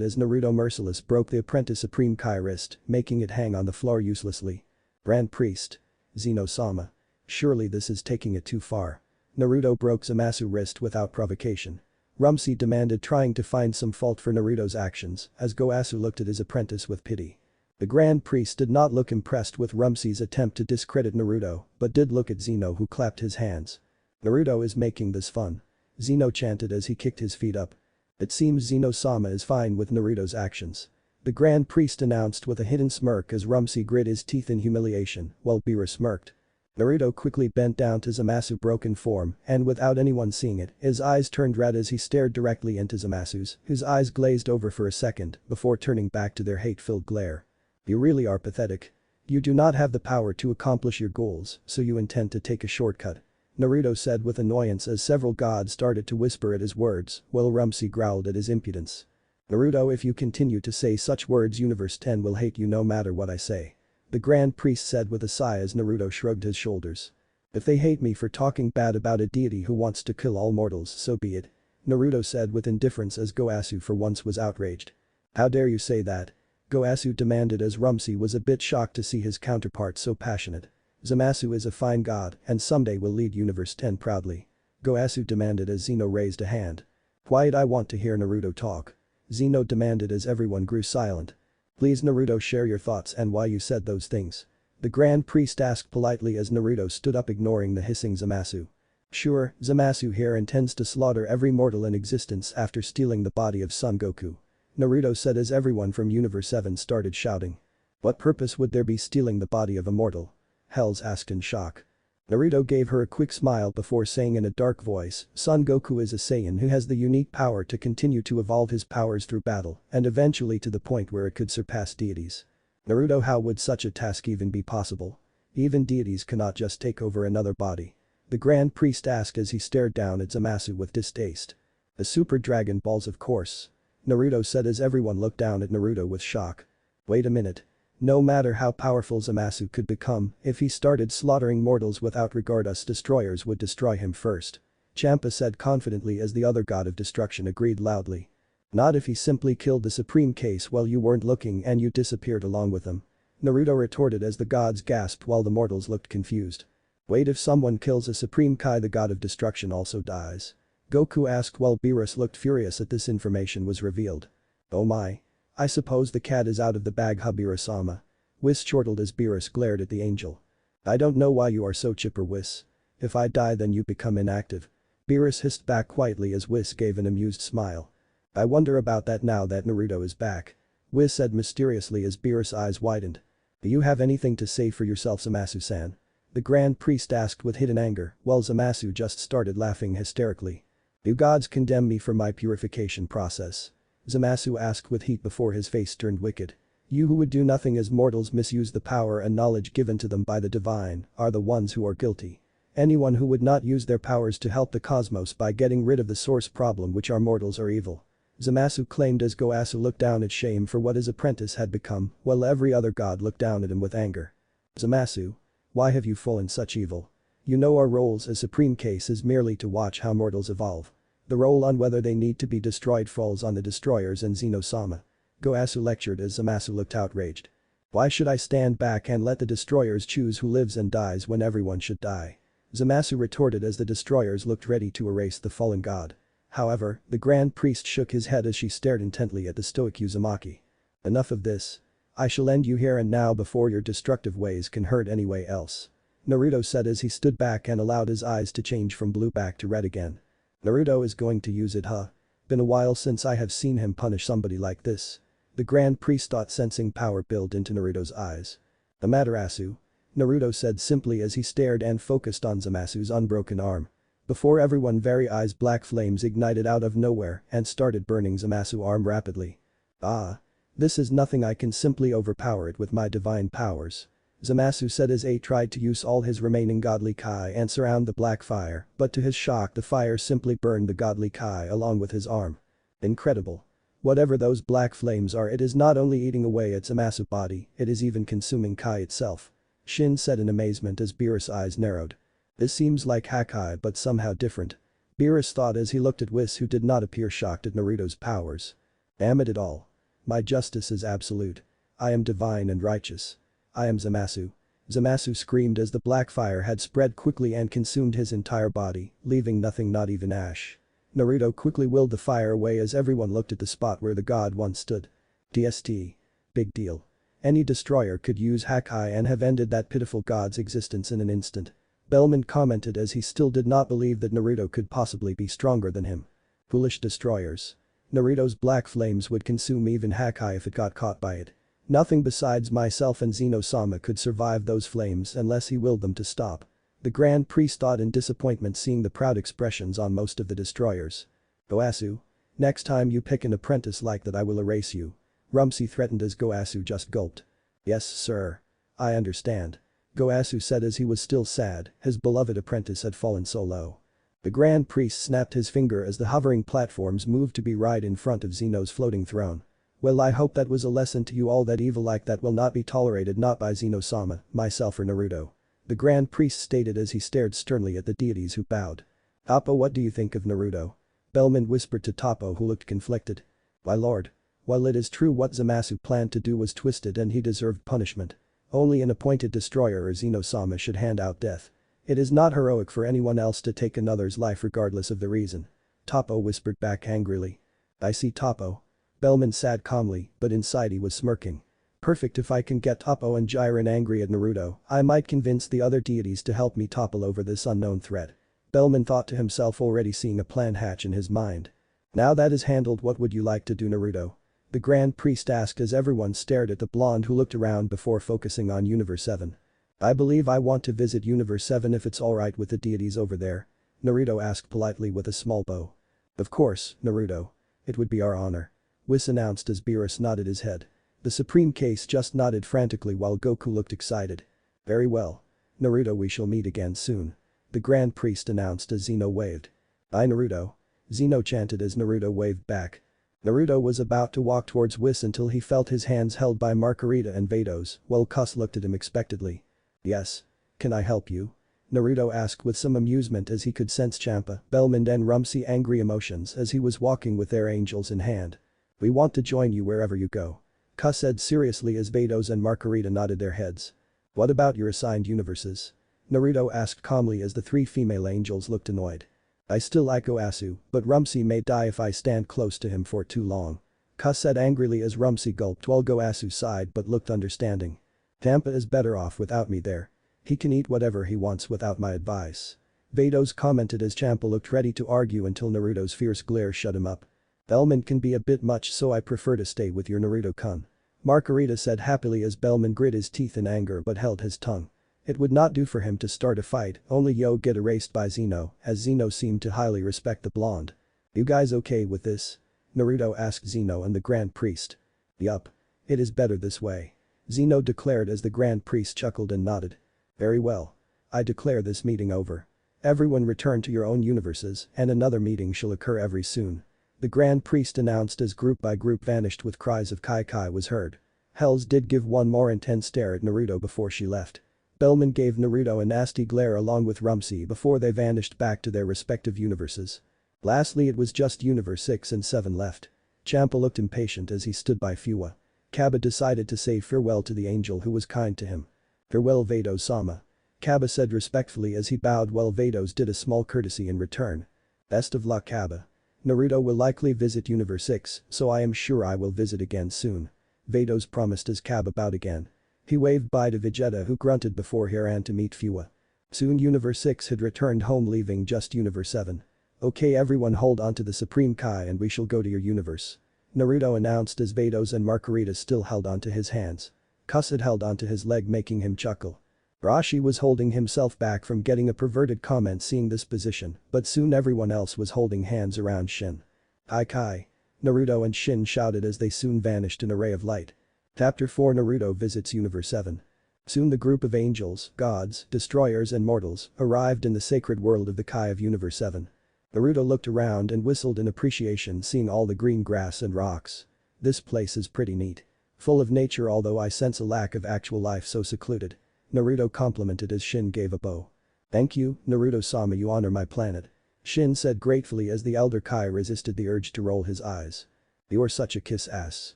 as Naruto merciless broke the apprentice Supreme Kai wrist, making it hang on the floor uselessly. Grand Priest. Zeno-sama. Surely this is taking it too far. Naruto broke Zamasu's wrist without provocation. Rumsey demanded, trying to find some fault for Naruto's actions as Goasu looked at his apprentice with pity. The Grand Priest did not look impressed with Rumsey's attempt to discredit Naruto, but did look at Zeno, who clapped his hands. Naruto is making this fun. Zeno chanted as he kicked his feet up. It seems Zeno-sama is fine with Naruto's actions. The Grand Priest announced with a hidden smirk as Rumsey grit his teeth in humiliation while Beerus smirked. Naruto quickly bent down to Zamasu's broken form and without anyone seeing it, his eyes turned red as he stared directly into Zamasu's, whose eyes glazed over for a second before turning back to their hate-filled glare. You really are pathetic. You do not have the power to accomplish your goals, so you intend to take a shortcut. Naruto said with annoyance as several gods started to whisper at his words while Rumsey growled at his impudence. Naruto, if you continue to say such words, Universe 10 will hate you no matter what I say. The Grand Priest said with a sigh as Naruto shrugged his shoulders. If they hate me for talking bad about a deity who wants to kill all mortals, so be it. Naruto said with indifference as Goasu for once was outraged. How dare you say that? Goasu demanded as Rumsey was a bit shocked to see his counterpart so passionate. Zamasu is a fine god and someday will lead Universe 10 proudly. Goasu demanded as Zeno raised a hand. Quiet, I want to hear Naruto talk. Zeno demanded as everyone grew silent. Please Naruto, share your thoughts and why you said those things. The Grand Priest asked politely as Naruto stood up, ignoring the hissing Zamasu. Sure, Zamasu here intends to slaughter every mortal in existence after stealing the body of Son Goku. Naruto said as everyone from Universe 7 started shouting. What purpose would there be stealing the body of a mortal? Hells asked in shock. Naruto gave her a quick smile before saying in a dark voice, Son Goku is a Saiyan who has the unique power to continue to evolve his powers through battle and eventually to the point where it could surpass deities. Naruto, how would such a task even be possible? Even deities cannot just take over another body. The Grand Priest asked as he stared down at Zamasu with distaste. The Super Dragon Balls, of course. Naruto said as everyone looked down at Naruto with shock. Wait a minute. No matter how powerful Zamasu could become, if he started slaughtering mortals without regard, us destroyers would destroy him first. Champa said confidently as the other god of destruction agreed loudly. Not if he simply killed the Supreme Case while you weren't looking and you disappeared along with him. Naruto retorted as the gods gasped while the mortals looked confused. Wait, if someone kills a Supreme Kai, the god of destruction also dies? Goku asked while Beerus looked furious at this information was revealed. Oh my. I suppose the cat is out of the bag, Beerus-sama. Whis chortled as Beerus glared at the angel. I don't know why you are so chipper, Whis. If I die then you become inactive. Beerus hissed back quietly as Whis gave an amused smile. I wonder about that now that Naruto is back. Whis said mysteriously as Beerus' eyes widened. Do you have anything to say for yourself, Zamasu-san? The Grand Priest asked with hidden anger while Zamasu just started laughing hysterically. You gods condemn me for my purification process? Zamasu asked with heat before his face turned wicked. You who would do nothing as mortals misuse the power and knowledge given to them by the divine are the ones who are guilty. Anyone who would not use their powers to help the cosmos by getting rid of the source problem, which are mortals, are evil. Zamasu claimed as Goasu looked down at shame for what his apprentice had become while every other god looked down at him with anger. Zamasu, why have you fallen such evil? You know our roles as Supreme Case is merely to watch how mortals evolve. The role on whether they need to be destroyed falls on the destroyers and Zeno-sama. Goasu lectured as Zamasu looked outraged. Why should I stand back and let the destroyers choose who lives and dies when everyone should die? Zamasu retorted as the destroyers looked ready to erase the fallen god. However, the Grand Priest shook his head as she stared intently at the stoic Uzumaki. Enough of this. I shall end you here and now before your destructive ways can hurt anyone else. Naruto said as he stood back and allowed his eyes to change from blue back to red again. Naruto is going to use it, huh? Been a while since I have seen him punish somebody like this. The Grand Priest thought, sensing power build into Naruto's eyes. Amaterasu? Naruto said simply as he stared and focused on Zamasu's unbroken arm. Before everyone, very eyes, black flames ignited out of nowhere and started burning Zamasu's arm rapidly. Ah. This is nothing, I can simply overpower it with my divine powers. Zamasu said as A tried to use all his remaining godly Kai and surround the black fire, but to his shock the fire simply burned the godly Kai along with his arm. Incredible. Whatever those black flames are, it is not only eating away at Zamasu's body, it is even consuming Kai itself. Shin said in amazement as Beerus' eyes narrowed. This seems like Hakai but somehow different. Beerus thought as he looked at Whis, who did not appear shocked at Naruto's powers. Damn it all. My justice is absolute. I am divine and righteous. I am Zamasu. Zamasu screamed as the black fire had spread quickly and consumed his entire body, leaving nothing, not even ash. Naruto quickly willed the fire away as everyone looked at the spot where the god once stood. DST. Big deal. Any destroyer could use Hakai and have ended that pitiful god's existence in an instant. Bellman commented as he still did not believe that Naruto could possibly be stronger than him. Foolish destroyers. Naruto's black flames would consume even Hakai if it got caught by it. Nothing besides myself and Zeno-sama could survive those flames unless he willed them to stop. The Grand Priest thought in disappointment seeing the proud expressions on most of the destroyers. Goasu. Next time you pick an apprentice like that I will erase you. Rumsey threatened as Goasu just gulped. Yes sir. I understand. Goasu said as he was still sad, his beloved apprentice had fallen so low. The Grand Priest snapped his finger as the hovering platforms moved to be right in front of Zeno's floating throne. Well, I hope that was a lesson to you all that evil like that will not be tolerated, not by Zeno-sama, myself or Naruto. The Grand Priest stated as he stared sternly at the deities who bowed. Toppo, what do you think of Naruto? Bellman whispered to Toppo, who looked conflicted. My lord. While it is true what Zamasu planned to do was twisted and he deserved punishment. Only an appointed destroyer or Zeno-sama should hand out death. It is not heroic for anyone else to take another's life regardless of the reason. Toppo whispered back angrily. I see Toppo. Bellman sat calmly, but inside he was smirking. Perfect, if I can get Toppo and Jiren angry at Naruto, I might convince the other deities to help me topple over this unknown threat. Bellman thought to himself, already seeing a plan hatch in his mind. Now that is handled, what would you like to do, Naruto? The Grand Priest asked as everyone stared at the blonde who looked around before focusing on Universe 7. I believe I want to visit Universe 7 if it's alright with the deities over there. Naruto asked politely with a small bow. Of course, Naruto. It would be our honor. Whis announced as Beerus nodded his head. The Supreme Case just nodded frantically while Goku looked excited. Very well. Naruto, we shall meet again soon. The Grand Priest announced as Zeno waved. Bye Naruto. Zeno chanted as Naruto waved back. Naruto was about to walk towards Whis until he felt his hands held by Margarita and Vados, while Cus looked at him expectantly. Yes. Can I help you? Naruto asked with some amusement as he could sense Champa, Bellman and Rumsey angry emotions as he was walking with their angels in hand. We want to join you wherever you go. Cus said seriously as Vados and Margarita nodded their heads. What about your assigned universes? Naruto asked calmly as the three female angels looked annoyed. I still like Oasu, but Rumsey may die if I stand close to him for too long. Cus said angrily as Rumsey gulped while Goasu sighed but looked understanding. Tampa is better off without me there. He can eat whatever he wants without my advice. Vados commented as Champa looked ready to argue until Naruto's fierce glare shut him up. Bellman can be a bit much, so I prefer to stay with your Naruto-kun. Margarita said happily as Bellman grit his teeth in anger but held his tongue. It would not do for him to start a fight, only get erased by Zeno, as Zeno seemed to highly respect the blonde. You guys okay with this? Naruto asked Zeno and the Grand Priest. Yup. It is better this way. Zeno declared as the Grand Priest chuckled and nodded. Very well. I declare this meeting over. Everyone return to your own universes and another meeting shall occur very soon. The Grand Priest announced as group by group vanished with cries of Kai Kai was heard. Hells did give one more intense stare at Naruto before she left. Bellman gave Naruto a nasty glare along with Rumsey before they vanished back to their respective universes. Lastly, it was just Universe 6 and 7 left. Champa looked impatient as he stood by Fuwa. Kaba decided to say farewell to the angel who was kind to him. Farewell Vados-sama. Kaba said respectfully as he bowed while Vados did a small courtesy in return. Best of luck, Kaba. Naruto will likely visit Universe 6, so I am sure I will visit again soon. Vados promised as Kaba bowed again. He waved bye to Vegeta, who grunted before he ran to meet Fuwa. Soon Universe 6 had returned home, leaving just Universe 7. Okay everyone, hold on to the Supreme Kai and we shall go to your universe. Naruto announced as Vados and Margarita still held onto his hands. Cus had held onto his leg, making him chuckle. Rashi was holding himself back from getting a perverted comment seeing this position, but soon everyone else was holding hands around Shin. Kai Kai. Naruto and Shin shouted as they soon vanished in a ray of light. Chapter 4, Naruto visits Universe 7. Soon the group of angels, gods, destroyers and mortals arrived in the sacred world of the Kai of Universe 7. Naruto looked around and whistled in appreciation seeing all the green grass and rocks. This place is pretty neat. Full of nature, although I sense a lack of actual life so secluded. Naruto complimented as Shin gave a bow. Thank you, Naruto-sama, you honor my planet. Shin said gratefully as the elder Kai resisted the urge to roll his eyes. You're such a kiss ass.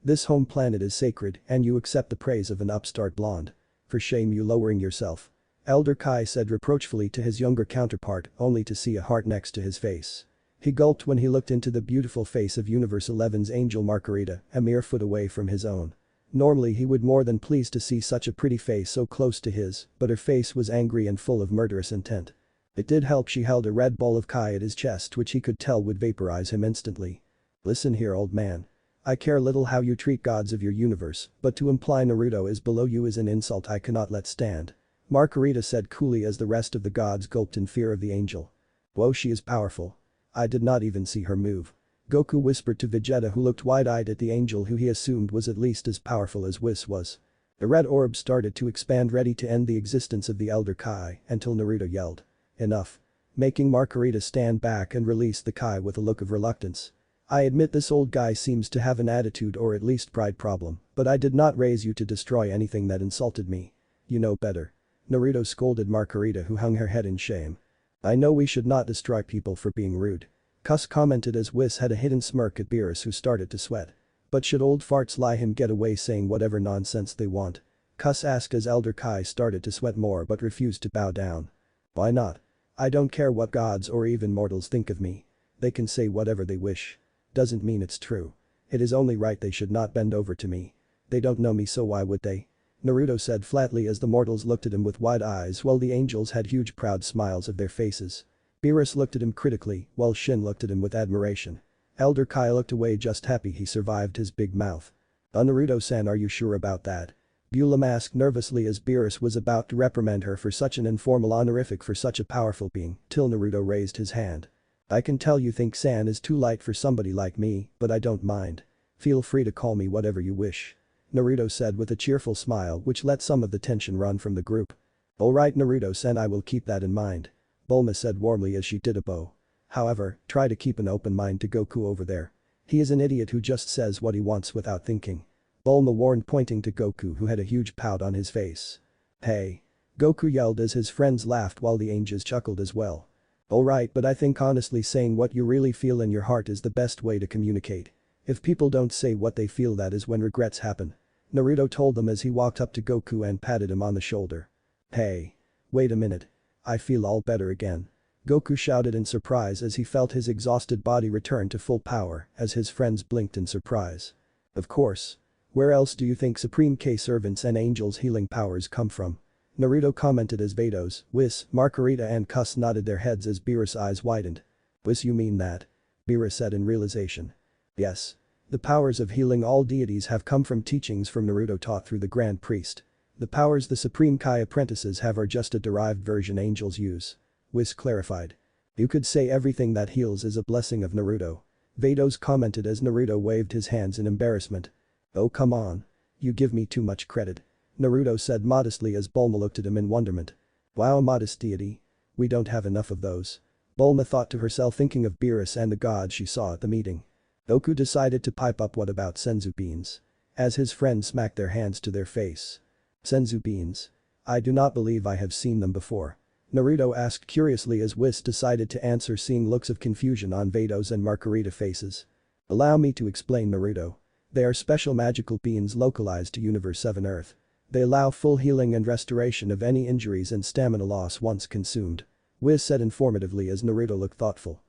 This home planet is sacred and you accept the praise of an upstart blonde. For shame, you lowering yourself. Elder Kai said reproachfully to his younger counterpart, only to see a heart next to his face. He gulped when he looked into the beautiful face of Universe 11's angel Margarita, a mere foot away from his own. Normally he would more than pleased to see such a pretty face so close to his, but her face was angry and full of murderous intent. It did help she held a red ball of Kai at his chest which he could tell would vaporize him instantly. Listen here, old man. I care little how you treat gods of your universe, but to imply Naruto is below you is an insult I cannot let stand. Margarita said coolly as the rest of the gods gulped in fear of the angel. Whoa, she is powerful. I did not even see her move. Goku whispered to Vegeta, who looked wide-eyed at the angel who he assumed was at least as powerful as Whis was. The red orb started to expand, ready to end the existence of the Elder Kai, until Naruto yelled. Enough. Making Margarita stand back and release the Kai with a look of reluctance. I admit this old guy seems to have an attitude or at least pride problem, but I did not raise you to destroy anything that insulted me. You know better. Naruto scolded Margarita, who hung her head in shame. I know we should not destroy people for being rude. Cuss commented as Whis had a hidden smirk at Beerus, who started to sweat. But should old farts lie him get away saying whatever nonsense they want? Cuss asked as Elder Kai started to sweat more but refused to bow down. Why not? I don't care what gods or even mortals think of me. They can say whatever they wish. Doesn't mean it's true. It is only right they should not bend over to me. They don't know me, so why would they? Naruto said flatly as the mortals looked at him with wide eyes while the angels had huge proud smiles of their faces. Beerus looked at him critically while Shin looked at him with admiration. Elder Kai looked away, just happy he survived his big mouth. Naruto-san, are you sure about that? Bulim asked nervously as Beerus was about to reprimand her for such an informal honorific for such a powerful being, till Naruto raised his hand. I can tell you think San is too light for somebody like me, but I don't mind. Feel free to call me whatever you wish. Naruto said with a cheerful smile which let some of the tension run from the group. Alright Naruto-san, I will keep that in mind. Bulma said warmly as she did a bow. However, try to keep an open mind to Goku over there. He is an idiot who just says what he wants without thinking. Bulma warned, pointing to Goku, who had a huge pout on his face. Hey. Goku yelled as his friends laughed while the angels chuckled as well. Alright, but I think honestly saying what you really feel in your heart is the best way to communicate. If people don't say what they feel, that is when regrets happen. Naruto told them as he walked up to Goku and patted him on the shoulder. Hey. Wait a minute. I feel all better again. Goku shouted in surprise as he felt his exhausted body return to full power as his friends blinked in surprise. Of course. Where else do you think Supreme K servants and angels' healing powers come from? Naruto commented as Vados, Whis, Margarita and Cuss nodded their heads as Beerus' eyes widened. Whis, you mean that? Beerus said in realization. Yes. The powers of healing all deities have come from teachings from Naruto taught through the Grand Priest. The powers the Supreme Kai apprentices have are just a derived version angels use. Whis clarified. You could say everything that heals is a blessing of Naruto. Vados commented as Naruto waved his hands in embarrassment. Oh come on. You give me too much credit. Naruto said modestly as Bulma looked at him in wonderment. Wow, modest deity. We don't have enough of those. Bulma thought to herself, thinking of Beerus and the gods she saw at the meeting. Goku decided to pipe up, what about senzu beans? As his friends smacked their hands to their face. Senzu beans? I do not believe I have seen them before. Naruto asked curiously as Whis decided to answer, seeing looks of confusion on Vados and Margarita faces. Allow me to explain, Naruto. They are special magical beans localized to Universe 7 Earth. They allow full healing and restoration of any injuries and stamina loss once consumed. Whis said informatively as Naruto looked thoughtful.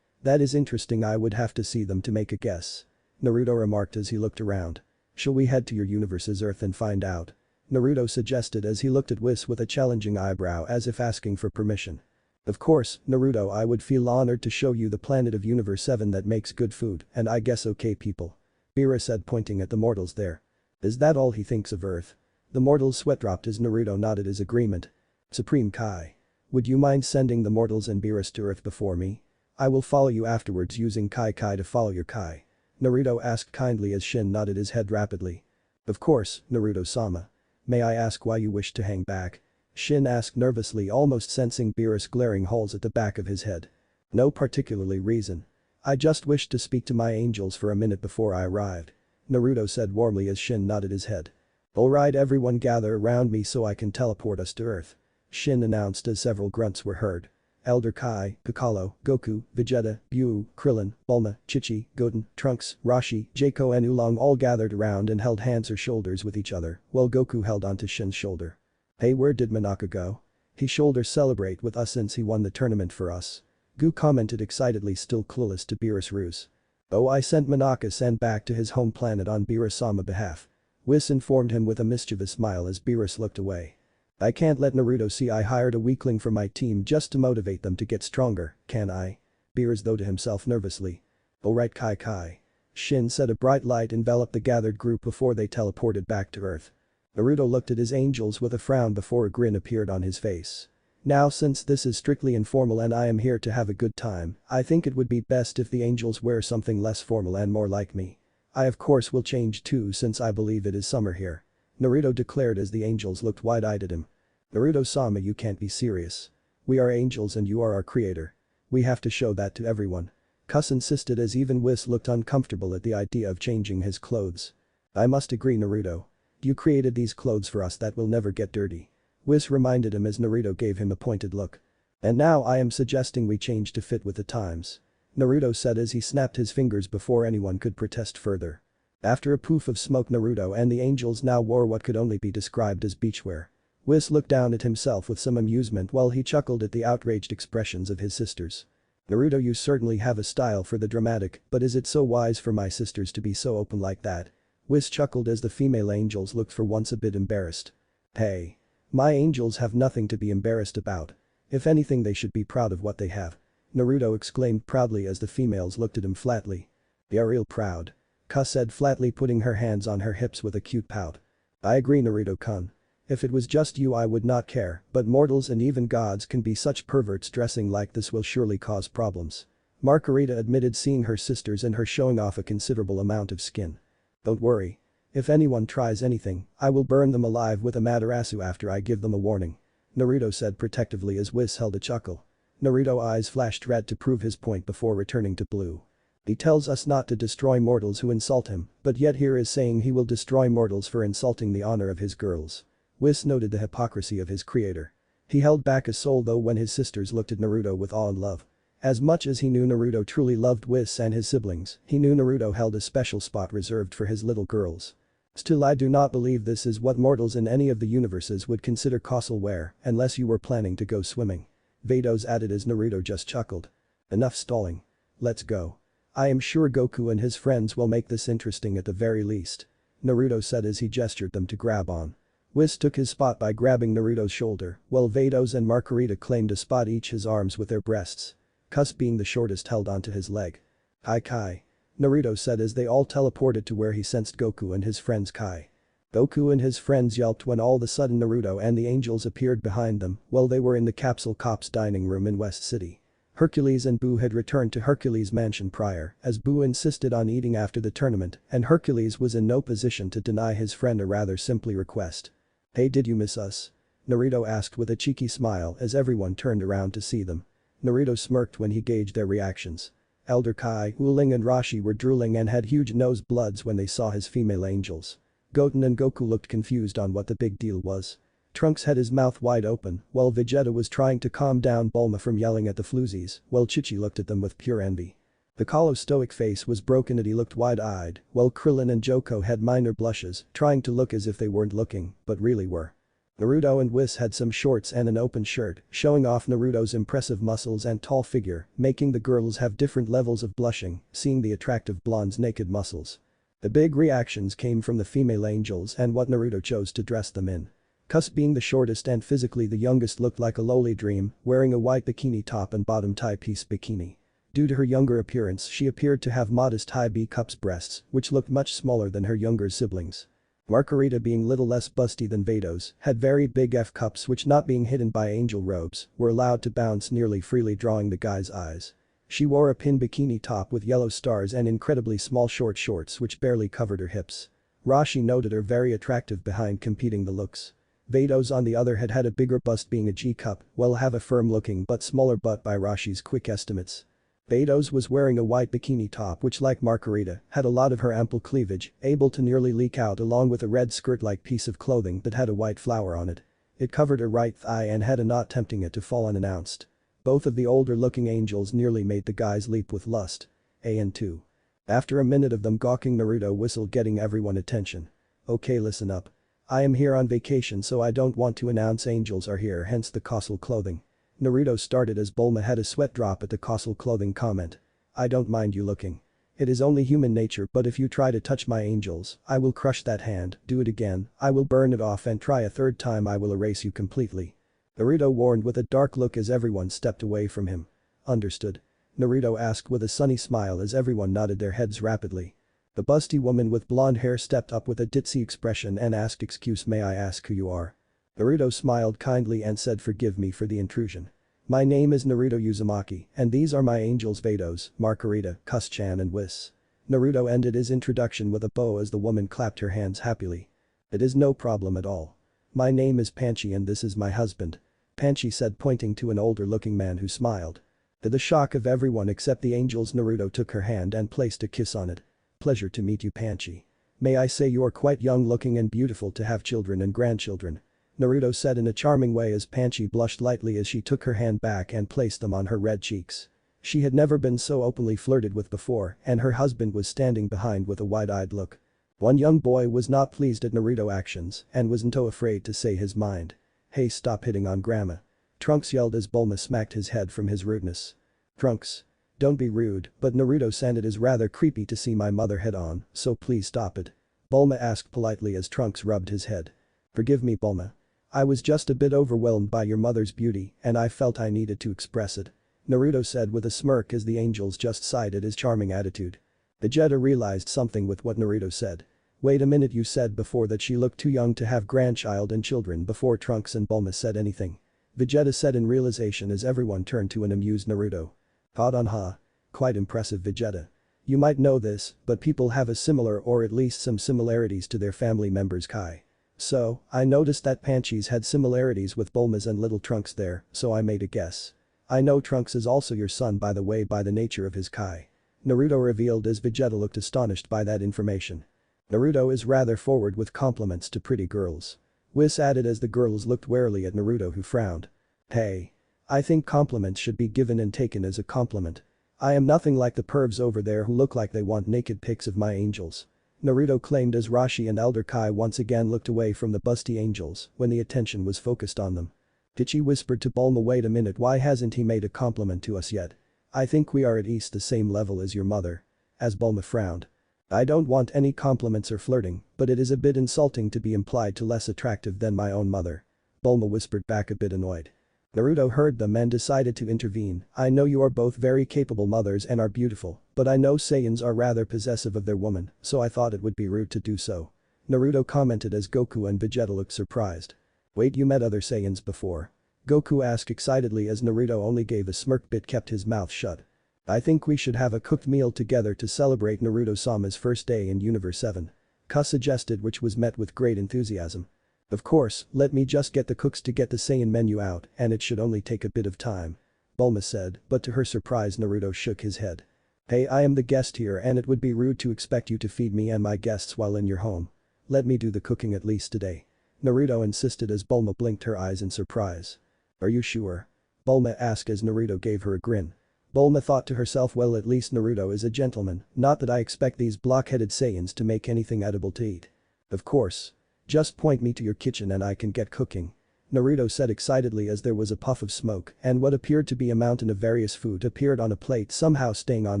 That is interesting, I would have to see them to make a guess. Naruto remarked as he looked around. Shall we head to your universe's Earth and find out? Naruto suggested as he looked at Whis with a challenging eyebrow as if asking for permission. Of course, Naruto, I would feel honored to show you the planet of Universe 7 that makes good food, and I guess okay people. Beerus said, pointing at the mortals there. Is that all he thinks of Earth? The mortals sweat dropped as Naruto nodded his agreement. Supreme Kai. Would you mind sending the mortals and Beerus to Earth before me? I will follow you afterwards using Kai to follow your Kai. Naruto asked kindly as Shin nodded his head rapidly. Of course, Naruto-sama. May I ask why you wish to hang back? Shin asked nervously, almost sensing Beerus' glaring holes at the back of his head. No particularly reason. I just wished to speak to my angels for a minute before I arrived. Naruto said warmly as Shin nodded his head. Alright everyone, gather around me so I can teleport us to Earth. Shin announced as several grunts were heard. Elder Kai, Piccolo, Goku, Vegeta, Buu, Krillin, Bulma, Chichi, Goten, Trunks, Rashi, Jaco and Oolong all gathered around and held hands or shoulders with each other, while Goku held onto Shin's shoulder. Hey, where did Monaka go? He shoulder celebrate with us since he won the tournament for us. Gu commented excitedly, still clueless to Beerus' ruse. Oh, I sent Monaka-san back to his home planet on Beerus-sama behalf. Whis informed him with a mischievous smile as Beerus looked away. I can't let Naruto see I hired a weakling for my team just to motivate them to get stronger, can I? Beerus though to himself nervously. Alright Kai. Shin said. A bright light enveloped the gathered group before they teleported back to Earth. Naruto looked at his angels with a frown before a grin appeared on his face. Now since this is strictly informal and I am here to have a good time, I think it would be best if the angels wear something less formal and more like me. I of course will change too since I believe it is summer here. Naruto declared as the angels looked wide-eyed at him. Naruto-sama, you can't be serious. We are angels and you are our creator. We have to show that to everyone. Kus insisted as even Whis looked uncomfortable at the idea of changing his clothes. I must agree, Naruto. You created these clothes for us that will never get dirty. Whis reminded him as Naruto gave him a pointed look. And now I am suggesting we change to fit with the times. Naruto said as he snapped his fingers before anyone could protest further. After a poof of smoke, Naruto and the angels now wore what could only be described as beachwear. Whis looked down at himself with some amusement while he chuckled at the outraged expressions of his sisters. Naruto, you certainly have a style for the dramatic, but is it so wise for my sisters to be so open like that? Whis chuckled as the female angels looked for once a bit embarrassed. Hey. My angels have nothing to be embarrassed about. If anything, they should be proud of what they have. Naruto exclaimed proudly as the females looked at him flatly. You're real proud. Kus said flatly, putting her hands on her hips with a cute pout. I agree, Naruto-kun. If it was just you I would not care, but mortals and even gods can be such perverts. Dressing like this will surely cause problems. Margarita admitted, seeing her sisters and her showing off a considerable amount of skin. Don't worry. If anyone tries anything, I will burn them alive with Amaterasu after I give them a warning. Naruto said protectively as Whis held a chuckle. Naruto's eyes flashed red to prove his point before returning to blue. He tells us not to destroy mortals who insult him, but yet here is saying he will destroy mortals for insulting the honor of his girls. Whis noted the hypocrisy of his creator. He held back a soul though when his sisters looked at Naruto with awe and love. As much as he knew Naruto truly loved Whis and his siblings, he knew Naruto held a special spot reserved for his little girls. Still, I do not believe this is what mortals in any of the universes would consider casual wear unless you were planning to go swimming. Vados added as Naruto just chuckled. Enough stalling. Let's go. I am sure Goku and his friends will make this interesting at the very least. Naruto said as he gestured them to grab on. Whis took his spot by grabbing Naruto's shoulder, while Vados and Margarita claimed a spot each his arms with their breasts. Kus, being the shortest, held onto his leg. Hi Kai. Naruto said as they all teleported to where he sensed Goku and his friends Kai. Goku and his friends yelped when all of a sudden Naruto and the angels appeared behind them while they were in the Capsule Corp's dining room in West City. Hercules and Boo had returned to Hercules' mansion prior as Boo insisted on eating after the tournament and Hercules was in no position to deny his friend a rather simple request. Hey, did you miss us? Naruto asked with a cheeky smile as everyone turned around to see them. Naruto smirked when he gauged their reactions. Elder Kai, Wuling and Rashi were drooling and had huge nosebloods when they saw his female angels. Goten and Goku looked confused on what the big deal was. Trunks had his mouth wide open while Vegeta was trying to calm down Bulma from yelling at the floozies while Chichi looked at them with pure envy. Piccolo's stoic face was broken and he looked wide-eyed while Krillin and Joko had minor blushes, trying to look as if they weren't looking but really were. Naruto and Whis had some shorts and an open shirt, showing off Naruto's impressive muscles and tall figure, making the girls have different levels of blushing, seeing the attractive blonde's naked muscles. The big reactions came from the female angels and what Naruto chose to dress them in. Kus, being the shortest and physically the youngest, looked like a lowly dream, wearing a white bikini top and bottom tie-piece bikini. Due to her younger appearance, she appeared to have modest high B-cups breasts, which looked much smaller than her younger siblings. Margarita, being little less busty than Vados, had very big F-cups which, not being hidden by angel robes, were allowed to bounce nearly freely, drawing the guy's eyes. She wore a pin bikini top with yellow stars and incredibly small short shorts which barely covered her hips. Rashi noted her very attractive behind competing the looks. Vados on the other had a bigger bust, being a G-cup, while have a firm-looking but smaller butt by Rashi's quick estimates. Vados was wearing a white bikini top which, like Margarita, had a lot of her ample cleavage, able to nearly leak out, along with a red skirt-like piece of clothing that had a white flower on it. It covered her right thigh and had a knot, tempting it to fall unannounced. Both of the older-looking angels nearly made the guys leap with lust. And 2. After a minute of them gawking, Naruto whistled, getting everyone attention. Okay, listen up. I am here on vacation, so I don't want to announce angels are here, hence the casual clothing. Naruto started as Bulma had a sweat drop at the colossal clothing comment. I don't mind you looking. It is only human nature, but if you try to touch my angels, I will crush that hand, do it again, I will burn it off, and try a third time I will erase you completely. Naruto warned with a dark look as everyone stepped away from him. Understood. Naruto asked with a sunny smile as everyone nodded their heads rapidly. The busty woman with blonde hair stepped up with a ditzy expression and asked, excuse, may I ask who you are? Naruto smiled kindly and said, forgive me for the intrusion. My name is Naruto Uzumaki, and these are my angels Vados, Margarita, Kus-chan and Whis. Naruto ended his introduction with a bow as the woman clapped her hands happily. It is no problem at all. My name is Panchi and this is my husband. Panchi said, pointing to an older-looking man who smiled. To the shock of everyone except the angels, Naruto took her hand and placed a kiss on it. Pleasure to meet you, Panchi. May I say you are quite young-looking and beautiful to have children and grandchildren. Naruto said in a charming way as Panchi blushed lightly as she took her hand back and placed them on her red cheeks. She had never been so openly flirted with before, and her husband was standing behind with a wide-eyed look. One young boy was not pleased at Naruto's actions and wasn't too afraid to say his mind. Hey, stop hitting on grandma. Trunks yelled as Bulma smacked his head from his rudeness. Trunks. Don't be rude, but Naruto said it is rather creepy to see my mother head on, so please stop it. Bulma asked politely as Trunks rubbed his head. Forgive me, Bulma. I was just a bit overwhelmed by your mother's beauty and I felt I needed to express it. Naruto said with a smirk as the angels just sighed at his charming attitude. Vegeta realized something with what Naruto said. Wait a minute, you said before that she looked too young to have grandchild and children before Trunks and Bulma said anything. Vegeta said in realization as everyone turned to an amused Naruto. Hot on ha. Quite impressive, Vegeta. You might know this, but people have a similar or at least some similarities to their family members Kai. So, I noticed that Panchi's had similarities with Bulma's and little Trunks there, so I made a guess. I know Trunks is also your son by the way by the nature of his Kai. Naruto revealed as Vegeta looked astonished by that information. Naruto is rather forward with compliments to pretty girls. Whis added as the girls looked warily at Naruto who frowned. Hey. I think compliments should be given and taken as a compliment. I am nothing like the pervs over there who look like they want naked pics of my angels. Naruto claimed as Rashi and Elder Kai once again looked away from the busty angels when the attention was focused on them. Ichi whispered to Bulma, wait a minute, why hasn't he made a compliment to us yet? I think we are at least the same level as your mother. As Bulma frowned. I don't want any compliments or flirting, but it is a bit insulting to be implied to less attractive than my own mother. Bulma whispered back a bit annoyed. Naruto heard them and decided to intervene. I know you are both very capable mothers and are beautiful, but I know Saiyans are rather possessive of their woman, so I thought it would be rude to do so. Naruto commented as Goku and Vegeta looked surprised. Wait, you met other Saiyans before? Goku asked excitedly as Naruto only gave a smirk but kept his mouth shut. I think we should have a cooked meal together to celebrate Naruto-sama's first day in Universe 7. Ka suggested, which was met with great enthusiasm. Of course, let me just get the cooks to get the Saiyan menu out and it should only take a bit of time. Bulma said, but to her surprise Naruto shook his head. Hey, I am the guest here and it would be rude to expect you to feed me and my guests while in your home. Let me do the cooking at least today. Naruto insisted as Bulma blinked her eyes in surprise. Are you sure? Bulma asked as Naruto gave her a grin. Bulma thought to herself, well, at least Naruto is a gentleman, not that I expect these block-headed Saiyans to make anything edible to eat. Of course. Just point me to your kitchen and I can get cooking. Naruto said excitedly as there was a puff of smoke and what appeared to be a mountain of various food appeared on a plate, somehow staying on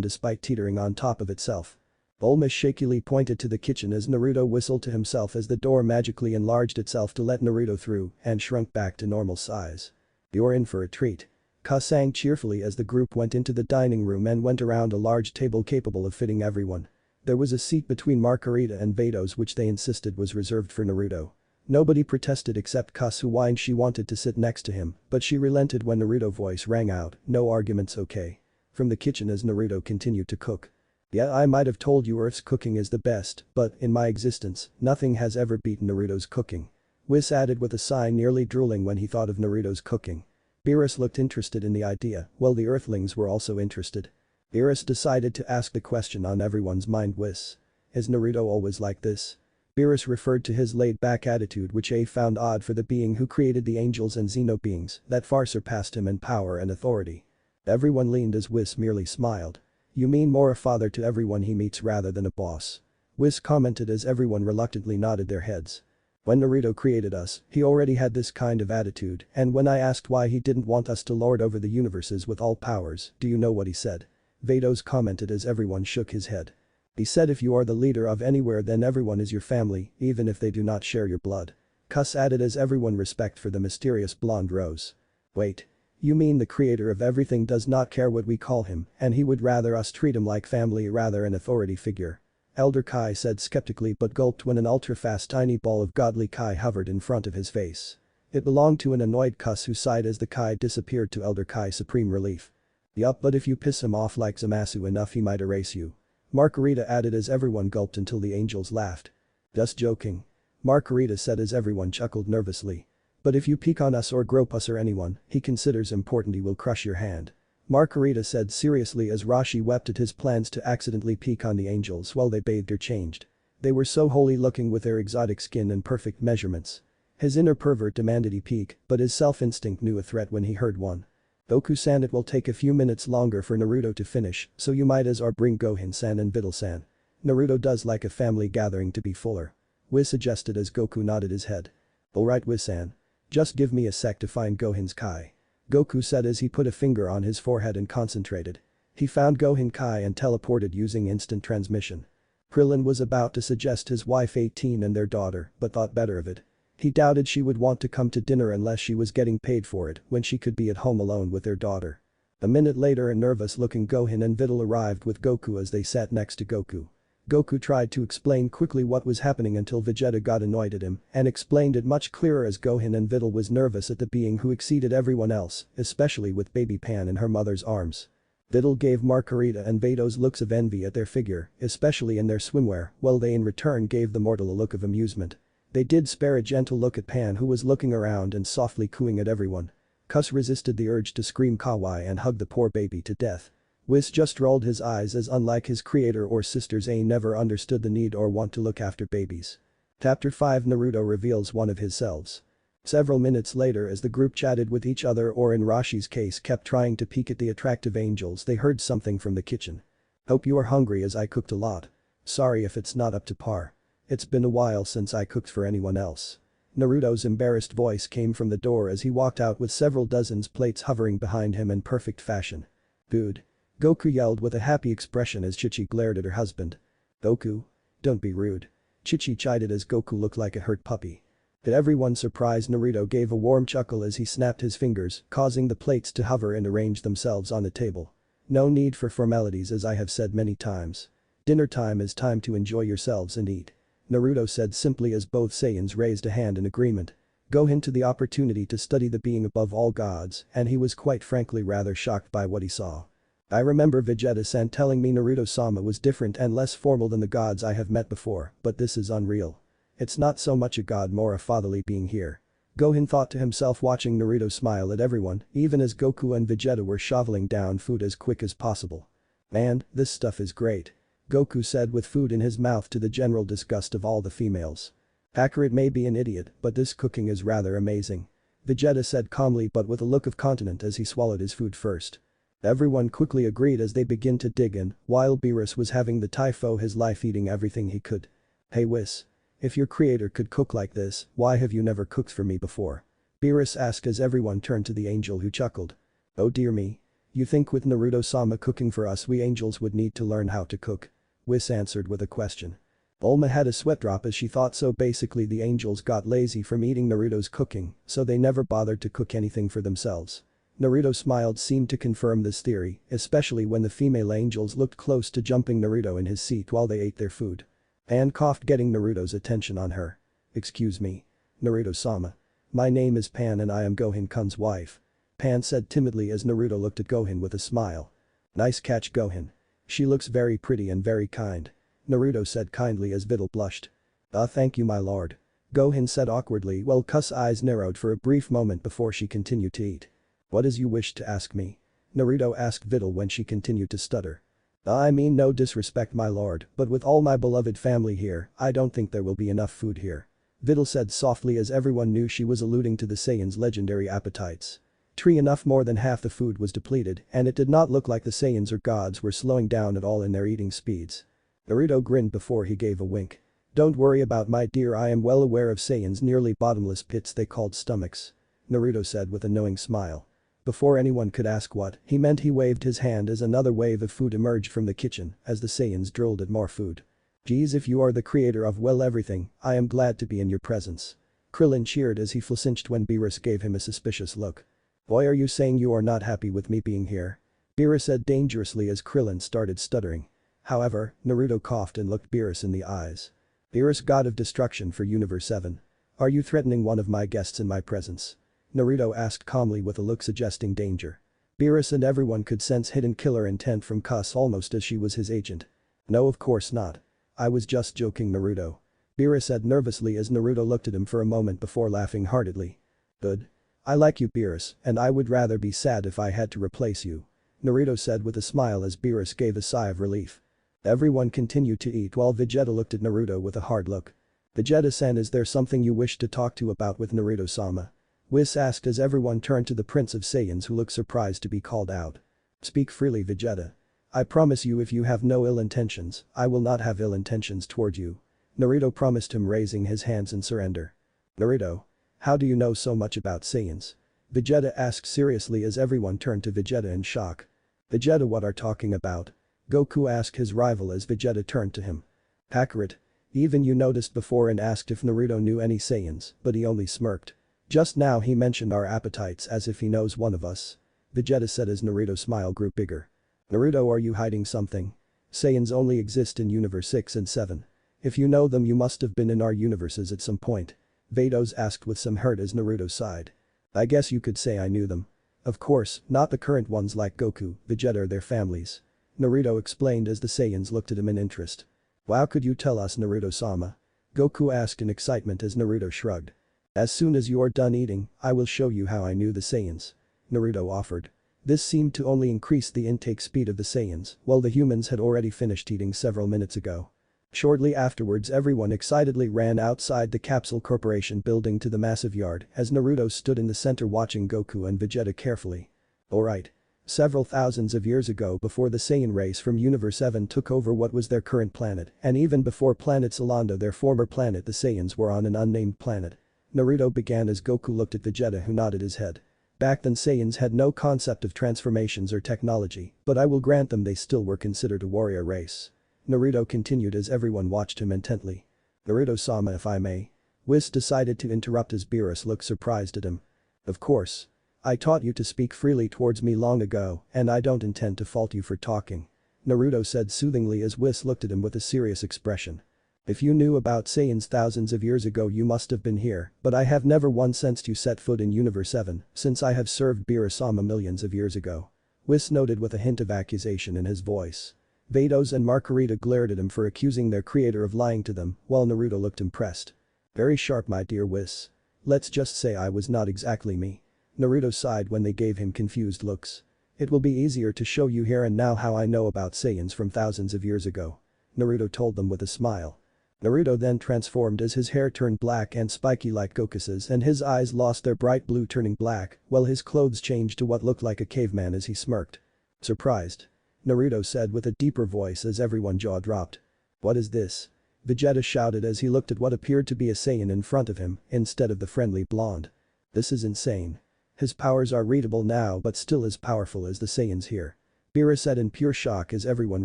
despite teetering on top of itself. Bulma shakily pointed to the kitchen as Naruto whistled to himself as the door magically enlarged itself to let Naruto through and shrunk back to normal size. You're in for a treat. Ka sang cheerfully as the group went into the dining room and went around a large table capable of fitting everyone. There was a seat between Margarita and Vados which they insisted was reserved for Naruto. Nobody protested except Kas, who whined she wanted to sit next to him, but she relented when Naruto's voice rang out, no arguments, okay. From the kitchen as Naruto continued to cook. Yeah, I might have told you Earth's cooking is the best, but in my existence, nothing has ever beaten Naruto's cooking. Whis added with a sigh, nearly drooling when he thought of Naruto's cooking. Beerus looked interested in the idea, while the Earthlings were also interested. Beerus decided to ask the question on everyone's mind. Whis. Is Naruto always like this? Beerus referred to his laid-back attitude which A found odd for the being who created the angels and Xeno beings that far surpassed him in power and authority. Everyone leaned as Whis merely smiled. You mean more a father to everyone he meets rather than a boss? Whis commented as everyone reluctantly nodded their heads. When Naruto created us, he already had this kind of attitude, and when I asked why he didn't want us to lord over the universes with all powers, do you know what he said? Vados commented as everyone shook his head. He said if you are the leader of anywhere then everyone is your family, even if they do not share your blood. Cuss added as everyone respect for the mysterious blonde rose. Wait. You mean the creator of everything does not care what we call him, and he would rather us treat him like family rather an authority figure? Elder Kai said skeptically but gulped when an ultra-fast tiny ball of godly Kai hovered in front of his face. It belonged to an annoyed Cuss who sighed as the Kai disappeared to Elder Kai's supreme relief. Yup, but if you piss him off like Zamasu enough he might erase you. Margarita added as everyone gulped until the angels laughed. Just joking. Margarita said as everyone chuckled nervously. But if you peek on us or grope us or anyone he considers important he will crush your hand. Margarita said seriously as Rashi wept at his plans to accidentally peek on the angels while they bathed or changed. They were so holy looking with their exotic skin and perfect measurements. His inner pervert demanded he peek, but his self-instinct knew a threat when he heard one. Goku-san, it will take a few minutes longer for Naruto to finish, so you might as well bring Gohan-san and Videl-san. Naruto does like a family gathering to be fuller. Whis suggested as Goku nodded his head. Alright Whis-san. Just give me a sec to find Gohan's Kai. Goku said as he put a finger on his forehead and concentrated. He found Gohan Kai and teleported using instant transmission. Krillin was about to suggest his wife 18 and their daughter, but thought better of it. He doubted she would want to come to dinner unless she was getting paid for it when she could be at home alone with their daughter. A minute later a nervous-looking Gohan and Videl arrived with Goku as they sat next to Goku. Goku tried to explain quickly what was happening until Vegeta got annoyed at him and explained it much clearer as Gohan and Videl was nervous at the being who exceeded everyone else, especially with baby Pan in her mother's arms. Videl gave Margarita and Vados looks of envy at their figure, especially in their swimwear, while they in return gave the mortal a look of amusement. They did spare a gentle look at Pan who was looking around and softly cooing at everyone. Cuss resisted the urge to scream kawaii and hug the poor baby to death. Whis just rolled his eyes as unlike his creator or sisters A never understood the need or want to look after babies. Chapter 5 Naruto reveals one of his selves. Several minutes later as the group chatted with each other or in Rashi's case kept trying to peek at the attractive angels they heard something from the kitchen. Hope you are hungry as I cooked a lot. Sorry if it's not up to par. It's been a while since I cooked for anyone else. Naruto's embarrassed voice came from the door as he walked out with several dozens plates hovering behind him in perfect fashion. Food. Goku yelled with a happy expression as Chichi glared at her husband. Goku? Don't be rude. Chichi chided as Goku looked like a hurt puppy. To everyone's surprise Naruto gave a warm chuckle as he snapped his fingers, causing the plates to hover and arrange themselves on the table. No need for formalities as I have said many times. Dinner time is time to enjoy yourselves and eat. Naruto said simply as both Saiyans raised a hand in agreement. Gohan took the opportunity to study the being above all gods and he was quite frankly rather shocked by what he saw. I remember Vegeta-san telling me Naruto-sama was different and less formal than the gods I have met before, but this is unreal. It's not so much a god more a fatherly being here. Gohan thought to himself watching Naruto smile at everyone, even as Goku and Vegeta were shoveling down food as quick as possible. Man, this stuff is great. Goku said with food in his mouth to the general disgust of all the females. Kakarot may be an idiot, but this cooking is rather amazing. Vegeta said calmly but with a look of continent as he swallowed his food first. Everyone quickly agreed as they began to dig in, while Beerus was having the typho his life eating everything he could. Hey Whis. If your creator could cook like this, why have you never cooked for me before? Beerus asked as everyone turned to the angel who chuckled. Oh dear me. You think with Naruto-sama cooking for us we angels would need to learn how to cook? Whis answered with a question. Bulma had a sweat drop as she thought so basically the angels got lazy from eating Naruto's cooking, so they never bothered to cook anything for themselves. Naruto smiled seemed to confirm this theory, especially when the female angels looked close to jumping Naruto in his seat while they ate their food. Pan coughed getting Naruto's attention on her. Excuse me. Naruto-sama. My name is Pan and I am Gohan-kun's wife. Pan said timidly as Naruto looked at Gohan with a smile. Nice catch Gohan. She looks very pretty and very kind. Naruto said kindly as Videl blushed. Thank you my lord. Gohan said awkwardly while Ku's eyes narrowed for a brief moment before she continued to eat. What is you wish to ask me? Naruto asked Videl when she continued to stutter. I mean no disrespect my lord, but with all my beloved family here, I don't think there will be enough food here. Videl said softly as everyone knew she was alluding to the Saiyans' legendary appetites. True enough more than half the food was depleted and it did not look like the Saiyans or gods were slowing down at all in their eating speeds. Naruto grinned before he gave a wink. Don't worry about my dear, I am well aware of Saiyan's nearly bottomless pits they called stomachs. Naruto said with a knowing smile. Before anyone could ask what he meant, he waved his hand as another wave of food emerged from the kitchen as the Saiyans drilled at more food. Geez, if you are the creator of well everything, I am glad to be in your presence. Krillin cheered as he flinched when Beerus gave him a suspicious look. Boy, are you saying you are not happy with me being here? Beerus said dangerously as Krillin started stuttering. However, Naruto coughed and looked Beerus in the eyes. Beerus, god of destruction for Universe 7. Are you threatening one of my guests in my presence? Naruto asked calmly with a look suggesting danger. Beerus and everyone could sense hidden killer intent from Kuss almost as she was his agent. No, of course not. I was just joking, Naruto. Beerus said nervously as Naruto looked at him for a moment before laughing heartedly. Good. I like you, Beerus, and I would rather be sad if I had to replace you. Naruto said with a smile as Beerus gave a sigh of relief. Everyone continued to eat while Vegeta looked at Naruto with a hard look. Vegeta-san, is there something you wish to talk to about with Naruto-sama? Whis asked as everyone turned to the Prince of Saiyans, who looked surprised to be called out. Speak freely, Vegeta. I promise you, if you have no ill intentions, I will not have ill intentions toward you. Naruto promised him, raising his hands in surrender. Naruto. How do you know so much about Saiyans? Vegeta asked seriously as everyone turned to Vegeta in shock. Vegeta, what are talking about? Goku asked his rival as Vegeta turned to him. Kakarot. Even you noticed before and asked if Naruto knew any Saiyans, but he only smirked. Just now he mentioned our appetites as if he knows one of us. Vegeta said as Naruto's smile grew bigger. Naruto, are you hiding something? Saiyans only exist in Universe 6 and 7. If you know them, you must have been in our universes at some point. Vados asked with some hurt as Naruto sighed. I guess you could say I knew them. Of course, not the current ones like Goku, Vegeta or their families. Naruto explained as the Saiyans looked at him in interest. Wow, could you tell us, Naruto-sama? Goku asked in excitement as Naruto shrugged. As soon as you are done eating, I will show you how I knew the Saiyans. Naruto offered. This seemed to only increase the intake speed of the Saiyans, while the humans had already finished eating several minutes ago. Shortly afterwards, everyone excitedly ran outside the Capsule Corporation building to the massive yard as Naruto stood in the center watching Goku and Vegeta carefully. Alright. Several thousands of years ago, before the Saiyan race from Universe 7 took over what was their current planet, and even before planet Solanda, their former planet, the Saiyans were on an unnamed planet. Naruto began as Goku looked at Vegeta, who nodded his head. Back then Saiyans had no concept of transformations or technology, but I will grant them they still were considered a warrior race. Naruto continued as everyone watched him intently. Naruto-sama, if I may. Whis decided to interrupt as Beerus looked surprised at him. Of course. I taught you to speak freely towards me long ago, and I don't intend to fault you for talking. Naruto said soothingly as Whis looked at him with a serious expression. If you knew about Saiyans thousands of years ago, you must have been here, but I have never once sensed you set foot in Universe 7 since I have served Beerus-sama millions of years ago. Whis noted with a hint of accusation in his voice. Vados and Margarita glared at him for accusing their creator of lying to them, while Naruto looked impressed. Very sharp, my dear Whis. Let's just say I was not exactly me. Naruto sighed when they gave him confused looks. It will be easier to show you here and now how I know about Saiyans from thousands of years ago. Naruto told them with a smile. Naruto then transformed as his hair turned black and spiky like Goku's and his eyes lost their bright blue, turning black, while his clothes changed to what looked like a caveman as he smirked. Surprised? Naruto said with a deeper voice as everyone jaw dropped. What is this? Vegeta shouted as he looked at what appeared to be a Saiyan in front of him instead of the friendly blonde. This is insane. His powers are readable now but still as powerful as the Saiyans here. Beerus said in pure shock as everyone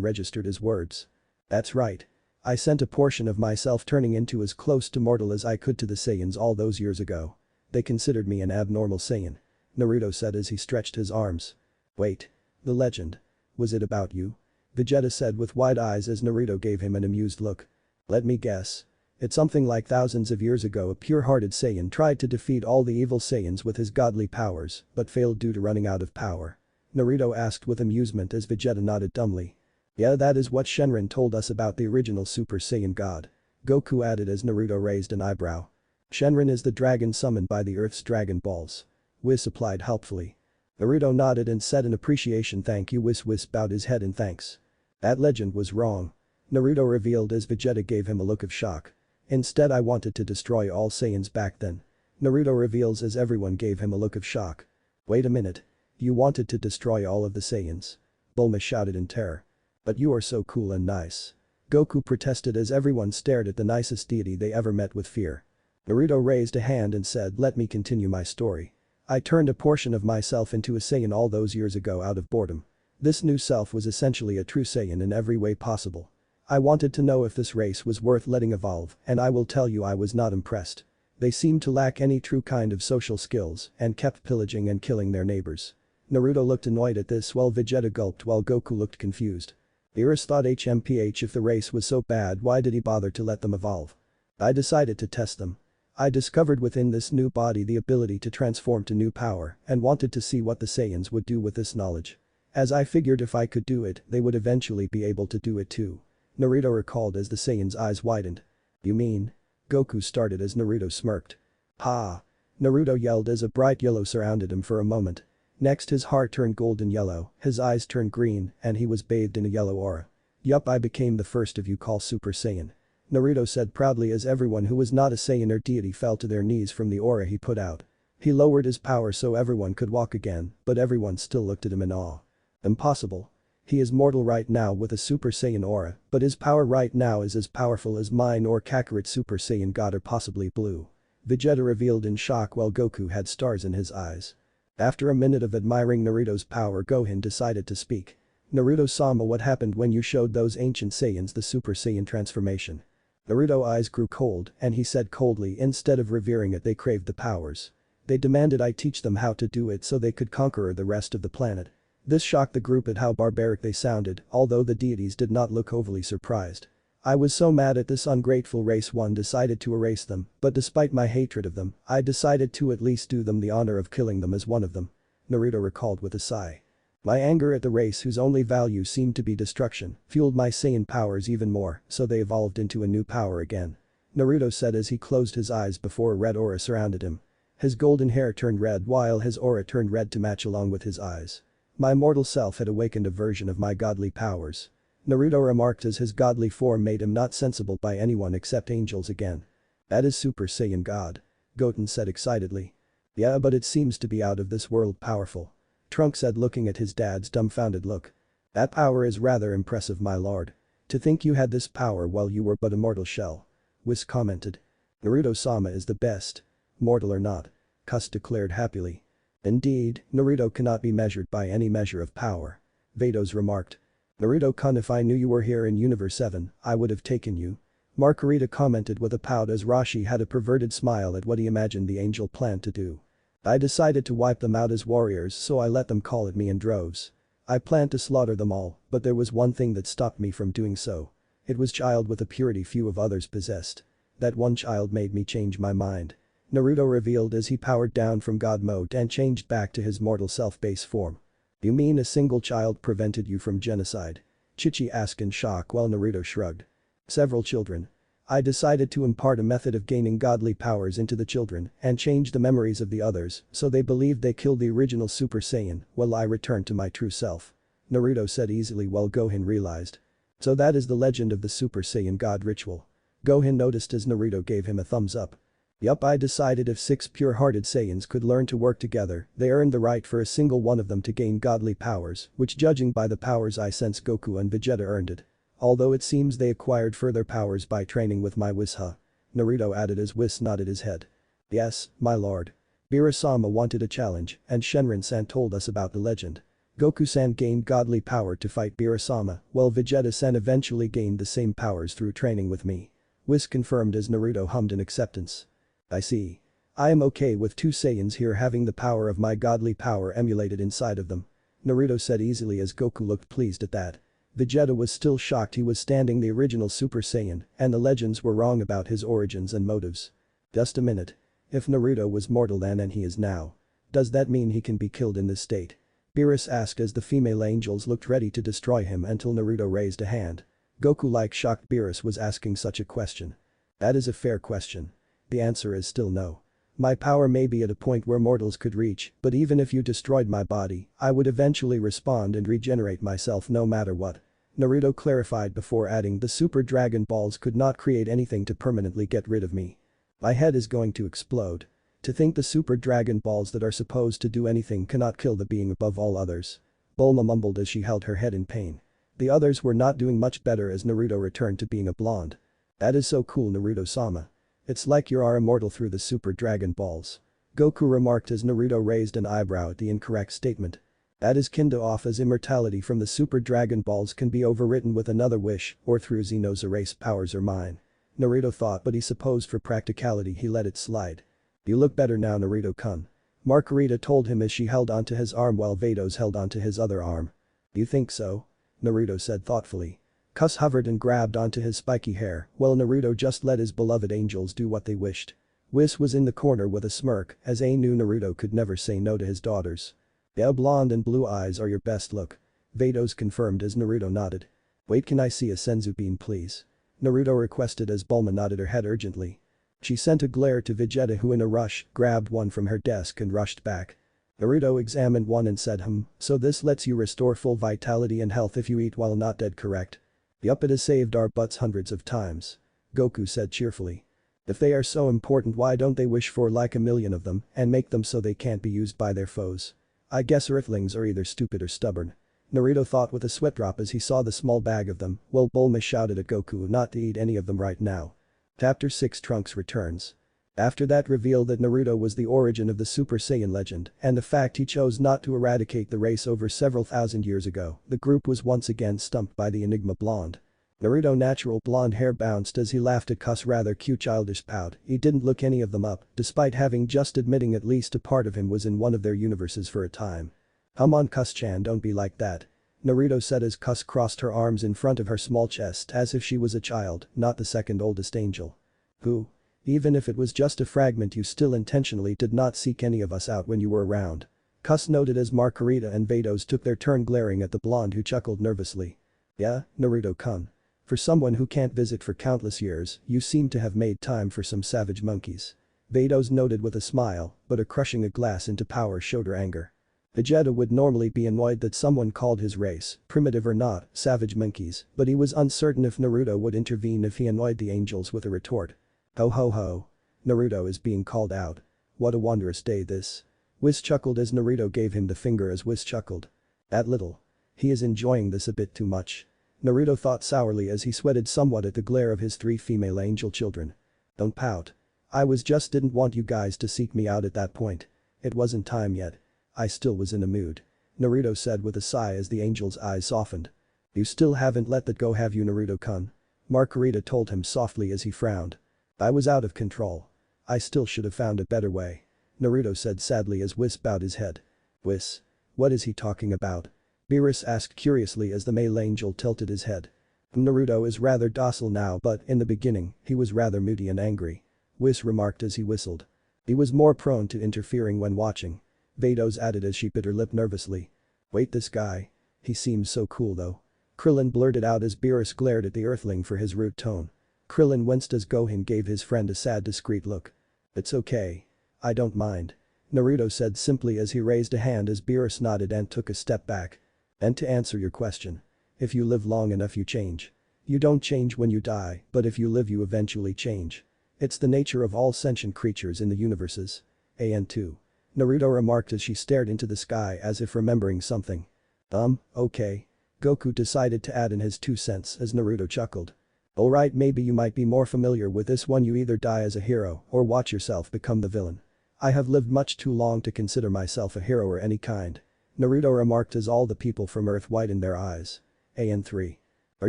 registered his words. That's right. I sent a portion of myself turning into as close to mortal as I could to the Saiyans all those years ago. They considered me an abnormal Saiyan. Naruto said as he stretched his arms. Wait. The legend. Was it about you? Vegeta said with wide eyes as Naruto gave him an amused look. Let me guess. It's something like thousands of years ago a pure-hearted Saiyan tried to defeat all the evil Saiyans with his godly powers, but failed due to running out of power. Naruto asked with amusement as Vegeta nodded dumbly. Yeah, that is what Shenron told us about the original Super Saiyan god. Goku added as Naruto raised an eyebrow. Shenron is the dragon summoned by the Earth's Dragon Balls. Whis supplied helpfully. Naruto nodded and said in appreciation, thank you. Whis bowed his head in thanks. That legend was wrong. Naruto revealed as Vegeta gave him a look of shock. Instead, I wanted to destroy all Saiyans back then. Naruto reveals as everyone gave him a look of shock. Wait a minute. You wanted to destroy all of the Saiyans? Bulma shouted in terror. But you are so cool and nice. Goku protested as everyone stared at the nicest deity they ever met with fear. Naruto raised a hand and said, "Let me continue my story. I turned a portion of myself into a Saiyan all those years ago out of boredom. This new self was essentially a true Saiyan in every way possible. I wanted to know if this race was worth letting evolve, and I will tell you I was not impressed. They seemed to lack any true kind of social skills and kept pillaging and killing their neighbors." Naruto looked annoyed at this while Vegeta gulped while Goku looked confused. Beerus thought HMPH, if the race was so bad, why did he bother to let them evolve? I decided to test them. I discovered within this new body the ability to transform to new power and wanted to see what the Saiyans would do with this knowledge. As I figured if I could do it, they would eventually be able to do it too. Naruto recalled as the Saiyan's eyes widened. "You mean?" Goku started as Naruto smirked. "Ha!" Naruto yelled as a bright yellow surrounded him for a moment. Next his heart turned golden yellow, his eyes turned green, and he was bathed in a yellow aura. "Yup, I became the first of you call Super Saiyan," Naruto said proudly as everyone who was not a Saiyan or deity fell to their knees from the aura he put out. He lowered his power so everyone could walk again, but everyone still looked at him in awe. "Impossible. He is mortal right now with a Super Saiyan aura, but his power right now is as powerful as mine or Kakarot's Super Saiyan God or possibly Blue," Vegeta revealed in shock while Goku had stars in his eyes. After a minute of admiring Naruto's power, Gohan decided to speak. "Naruto-sama, what happened when you showed those ancient Saiyans the Super Saiyan transformation?" Naruto's eyes grew cold and he said coldly, "Instead of revering it, they craved the powers. They demanded I teach them how to do it so they could conquer the rest of the planet." This shocked the group at how barbaric they sounded, although the deities did not look overly surprised. "I was so mad at this ungrateful race, one decided to erase them, but despite my hatred of them, I decided to at least do them the honor of killing them as one of them," Naruto recalled with a sigh. "My anger at the race, whose only value seemed to be destruction, fueled my Saiyan powers even more, so they evolved into a new power again," Naruto said as he closed his eyes before a red aura surrounded him. His golden hair turned red while his aura turned red to match along with his eyes. "My mortal self had awakened a version of my godly powers," Naruto remarked as his godly form made him not sensible by anyone except angels again. "That is Super Saiyan God," Goten said excitedly. "Yeah, but it seems to be out of this world powerful," Trunks said looking at his dad's dumbfounded look. "That power is rather impressive, my lord. To think you had this power while you were but a mortal shell," Whis commented. "Naruto-sama is the best. Mortal or not," Kus declared happily. "Indeed, Naruto cannot be measured by any measure of power," Vados remarked. "Naruto-kun, if I knew you were here in Universe 7, I would have taken you," Margarita commented with a pout as Rashi had a perverted smile at what he imagined the angel planned to do. "I decided to wipe them out as warriors, so I let them call at me in droves. I planned to slaughter them all, but there was one thing that stopped me from doing so. It was child with a purity few of others possessed. That one child made me change my mind," Naruto revealed as he powered down from God mode and changed back to his mortal self-base form. "You mean a single child prevented you from genocide?" Chichi asked in shock while Naruto shrugged. "Several children. I decided to impart a method of gaining godly powers into the children and change the memories of the others so they believed they killed the original Super Saiyan while I returned to my true self," Naruto said easily while Gohan realized. "So that is the legend of the Super Saiyan God ritual." Gohan noticed as Naruto gave him a thumbs up. "Yup, I decided if 6 pure-hearted Saiyans could learn to work together, they earned the right for a single one of them to gain godly powers, which judging by the powers I sense Goku and Vegeta earned it. Although it seems they acquired further powers by training with my Whis-ha," Naruto added as Whis nodded his head. "Yes, my lord. Beerus-sama wanted a challenge and Shenron-san told us about the legend. Goku-san gained godly power to fight Beerus-sama, while Vegeta-san eventually gained the same powers through training with me," Whis confirmed as Naruto hummed in acceptance. "I see. I am okay with 2 Saiyans here having the power of my godly power emulated inside of them," Naruto said easily as Goku looked pleased at that. Vegeta was still shocked he was standing the original Super Saiyan and the legends were wrong about his origins and motives. "Just a minute. If Naruto was mortal then and he is now, does that mean he can be killed in this state?" Beerus asked as the female angels looked ready to destroy him until Naruto raised a hand. Goku-like shocked Beerus was asking such a question. "That is a fair question. The answer is still no. My power may be at a point where mortals could reach, but even if you destroyed my body, I would eventually respawn and regenerate myself no matter what," Naruto clarified before adding, "the Super Dragon Balls could not create anything to permanently get rid of me. My head is going to explode. To think the Super Dragon Balls that are supposed to do anything cannot kill the being above all others," Bulma mumbled as she held her head in pain. The others were not doing much better as Naruto returned to being a blonde. That is so cool, Naruto-sama. It's like you are immortal through the Super Dragon Balls. Goku remarked as Naruto raised an eyebrow at the incorrect statement. That is kinda off, as immortality from the Super Dragon Balls can be overwritten with another wish or through Zeno's erase powers or mine. Naruto thought, but he supposed for practicality he let it slide. You look better now, Naruto-kun. Margarita told him as she held onto his arm while Vados held onto his other arm. You think so? Naruto said thoughtfully. Kus hovered and grabbed onto his spiky hair while Naruto just let his beloved angels do what they wished. Whis was in the corner with a smirk as A knew Naruto could never say no to his daughters. Yeah, blonde and blue eyes are your best look. Vados confirmed as Naruto nodded. Wait, can I see a senzu bean please? Naruto requested as Bulma nodded her head urgently. She sent a glare to Vegeta, who in a rush grabbed one from her desk and rushed back. Naruto examined one and said so this lets you restore full vitality and health if you eat while not dead, correct? Yup, it has saved our butts hundreds of times. Goku said cheerfully. If they are so important, why don't they wish for like a million of them and make them so they can't be used by their foes? I guess Earthlings are either stupid or stubborn. Naruto thought with a sweat drop as he saw the small bag of them while Bulma shouted at Goku not to eat any of them right now. Chapter 6 Trunks returns. After that reveal that Naruto was the origin of the Super Saiyan legend and the fact he chose not to eradicate the race over several thousand years ago, the group was once again stumped by the Enigma blonde. Naruto natural blonde hair bounced as he laughed at Kus' rather cute childish pout. He didn't look any of them up, despite having just admitting at least a part of him was in one of their universes for a time. Come on Kus-chan, don't be like that. Naruto said as Kus crossed her arms in front of her small chest as if she was a child, not the second oldest angel. Who? Even if it was just a fragment, you still intentionally did not seek any of us out when you were around. Kus noted as Margarita and Vados took their turn glaring at the blonde, who chuckled nervously. Yeah, Naruto-kun. For someone who can't visit for countless years, you seem to have made time for some savage monkeys. Vados noted with a smile, but a crushing a glass into power showed her anger. Vegeta would normally be annoyed that someone called his race, primitive or not, savage monkeys, but he was uncertain if Naruto would intervene if he annoyed the angels with a retort. Ho ho ho. Naruto is being called out. What a wondrous day this. Whis chuckled as Naruto gave him the finger as Whis chuckled. That little. He is enjoying this a bit too much. Naruto thought sourly as he sweated somewhat at the glare of his 3 female angel children. Don't pout. I just didn't want you guys to seek me out at that point. It wasn't time yet. I still was in a mood. Naruto said with a sigh as the angel's eyes softened. You still haven't let that go, have you, Naruto-kun? Margarita told him softly as he frowned. I was out of control. I still should have found a better way. Naruto said sadly as Whis bowed his head. Whis? What is he talking about? Beerus asked curiously as the male angel tilted his head. Naruto is rather docile now, but in the beginning, he was rather moody and angry. Whis remarked as he whistled. He was more prone to interfering when watching. Vados added as she bit her lip nervously. Wait, this guy. He seems so cool though. Krillin blurted out as Beerus glared at the earthling for his rude tone. Krillin winced as Gohan gave his friend a sad discreet look. It's okay. I don't mind. Naruto said simply as he raised a hand as Beerus nodded and took a step back. And to answer your question. If you live long enough you change. You don't change when you die, but if you live you eventually change. It's the nature of all sentient creatures in the universes. And 2. Naruto remarked as she stared into the sky as if remembering something. Okay. Goku decided to add in his 2 cents as Naruto chuckled. Alright, maybe you might be more familiar with this one. You either die as a hero or watch yourself become the villain. I have lived much too long to consider myself a hero or any kind. Naruto remarked as all the people from Earth widened their eyes. And 3. Are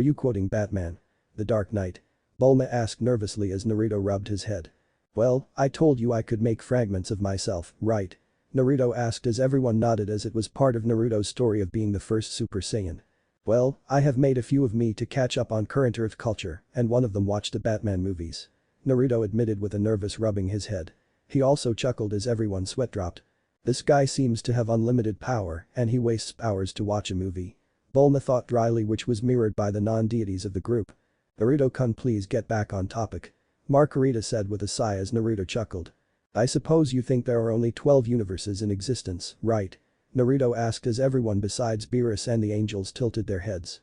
you quoting Batman? The Dark Knight? Bulma asked nervously as Naruto rubbed his head. Well, I told you I could make fragments of myself, right? Naruto asked as everyone nodded as it was part of Naruto's story of being the first Super Saiyan. Well, I have made a few of me to catch up on current Earth culture, and one of them watched the Batman movies. Naruto admitted with a nervous rubbing his head. He also chuckled as everyone sweat dropped. This guy seems to have unlimited power and he wastes hours to watch a movie. Bulma thought dryly, which was mirrored by the non-deities of the group. Naruto-kun, please get back on topic. Margarita said with a sigh as Naruto chuckled. I suppose you think there are only 12 universes in existence, right? Naruto asked as everyone besides Beerus and the angels tilted their heads.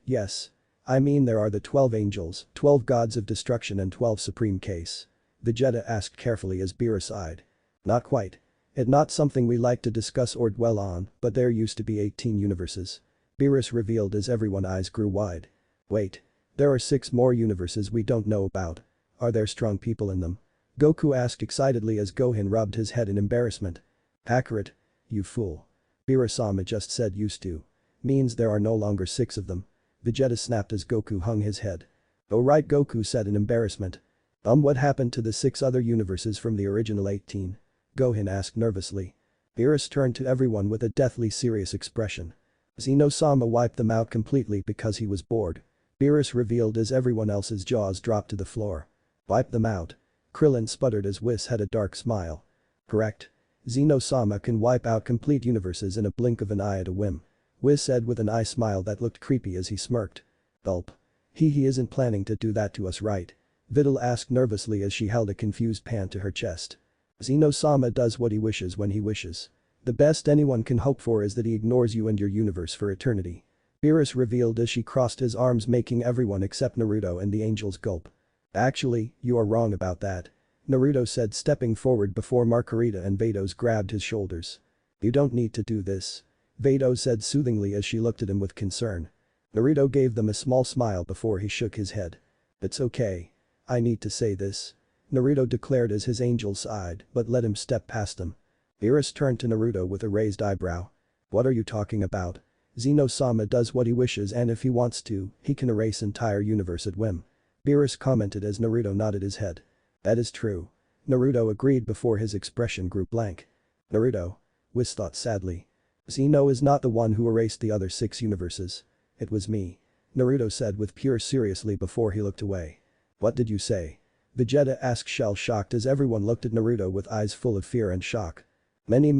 Yes. I mean there are the 12 angels, 12 gods of destruction and 12 supreme case. Vegeta asked carefully as Beerus eyed. Not quite. It's not something we like to discuss or dwell on, but there used to be 18 universes. Beerus revealed as everyone's eyes grew wide. Wait. There are 6 more universes we don't know about. Are there strong people in them? Goku asked excitedly as Gohan rubbed his head in embarrassment. Accurate. You fool. Beerus-sama just said used to. Means there are no longer 6 of them. Vegeta snapped as Goku hung his head. Oh right, Goku said in embarrassment. What happened to the 6 other universes from the original 18? Gohan asked nervously. Beerus turned to everyone with a deathly serious expression. Zeno-sama wiped them out completely because he was bored. Beerus revealed as everyone else's jaws dropped to the floor. Wipe them out. Krillin sputtered as Whis had a dark smile. Correct. Zeno-sama can wipe out complete universes in a blink of an eye at a whim. Whis said with an eye smile that looked creepy as he smirked. Gulp. He isn't planning to do that to us, right? Videl asked nervously as she held a confused pan to her chest. Zeno-sama does what he wishes when he wishes. The best anyone can hope for is that he ignores you and your universe for eternity. Beerus revealed as she crossed his arms, making everyone except Naruto and the angels gulp. Actually, you are wrong about that. Naruto said, stepping forward before Margarita and Vados grabbed his shoulders. You don't need to do this. Vados said soothingly as she looked at him with concern. Naruto gave them a small smile before he shook his head. It's okay. I need to say this. Naruto declared as his angels sighed but let him step past them. Beerus turned to Naruto with a raised eyebrow. What are you talking about? Zeno-sama does what he wishes, and if he wants to, he can erase entire universe at whim. Beerus commented as Naruto nodded his head. That is true. Naruto agreed before his expression grew blank. Naruto. Whis thought sadly. Zeno is not the one who erased the other 6 universes. It was me. Naruto said with pure seriously before he looked away. What did you say? Vegeta asked, shell-shocked as everyone looked at Naruto with eyes full of fear and shock. Many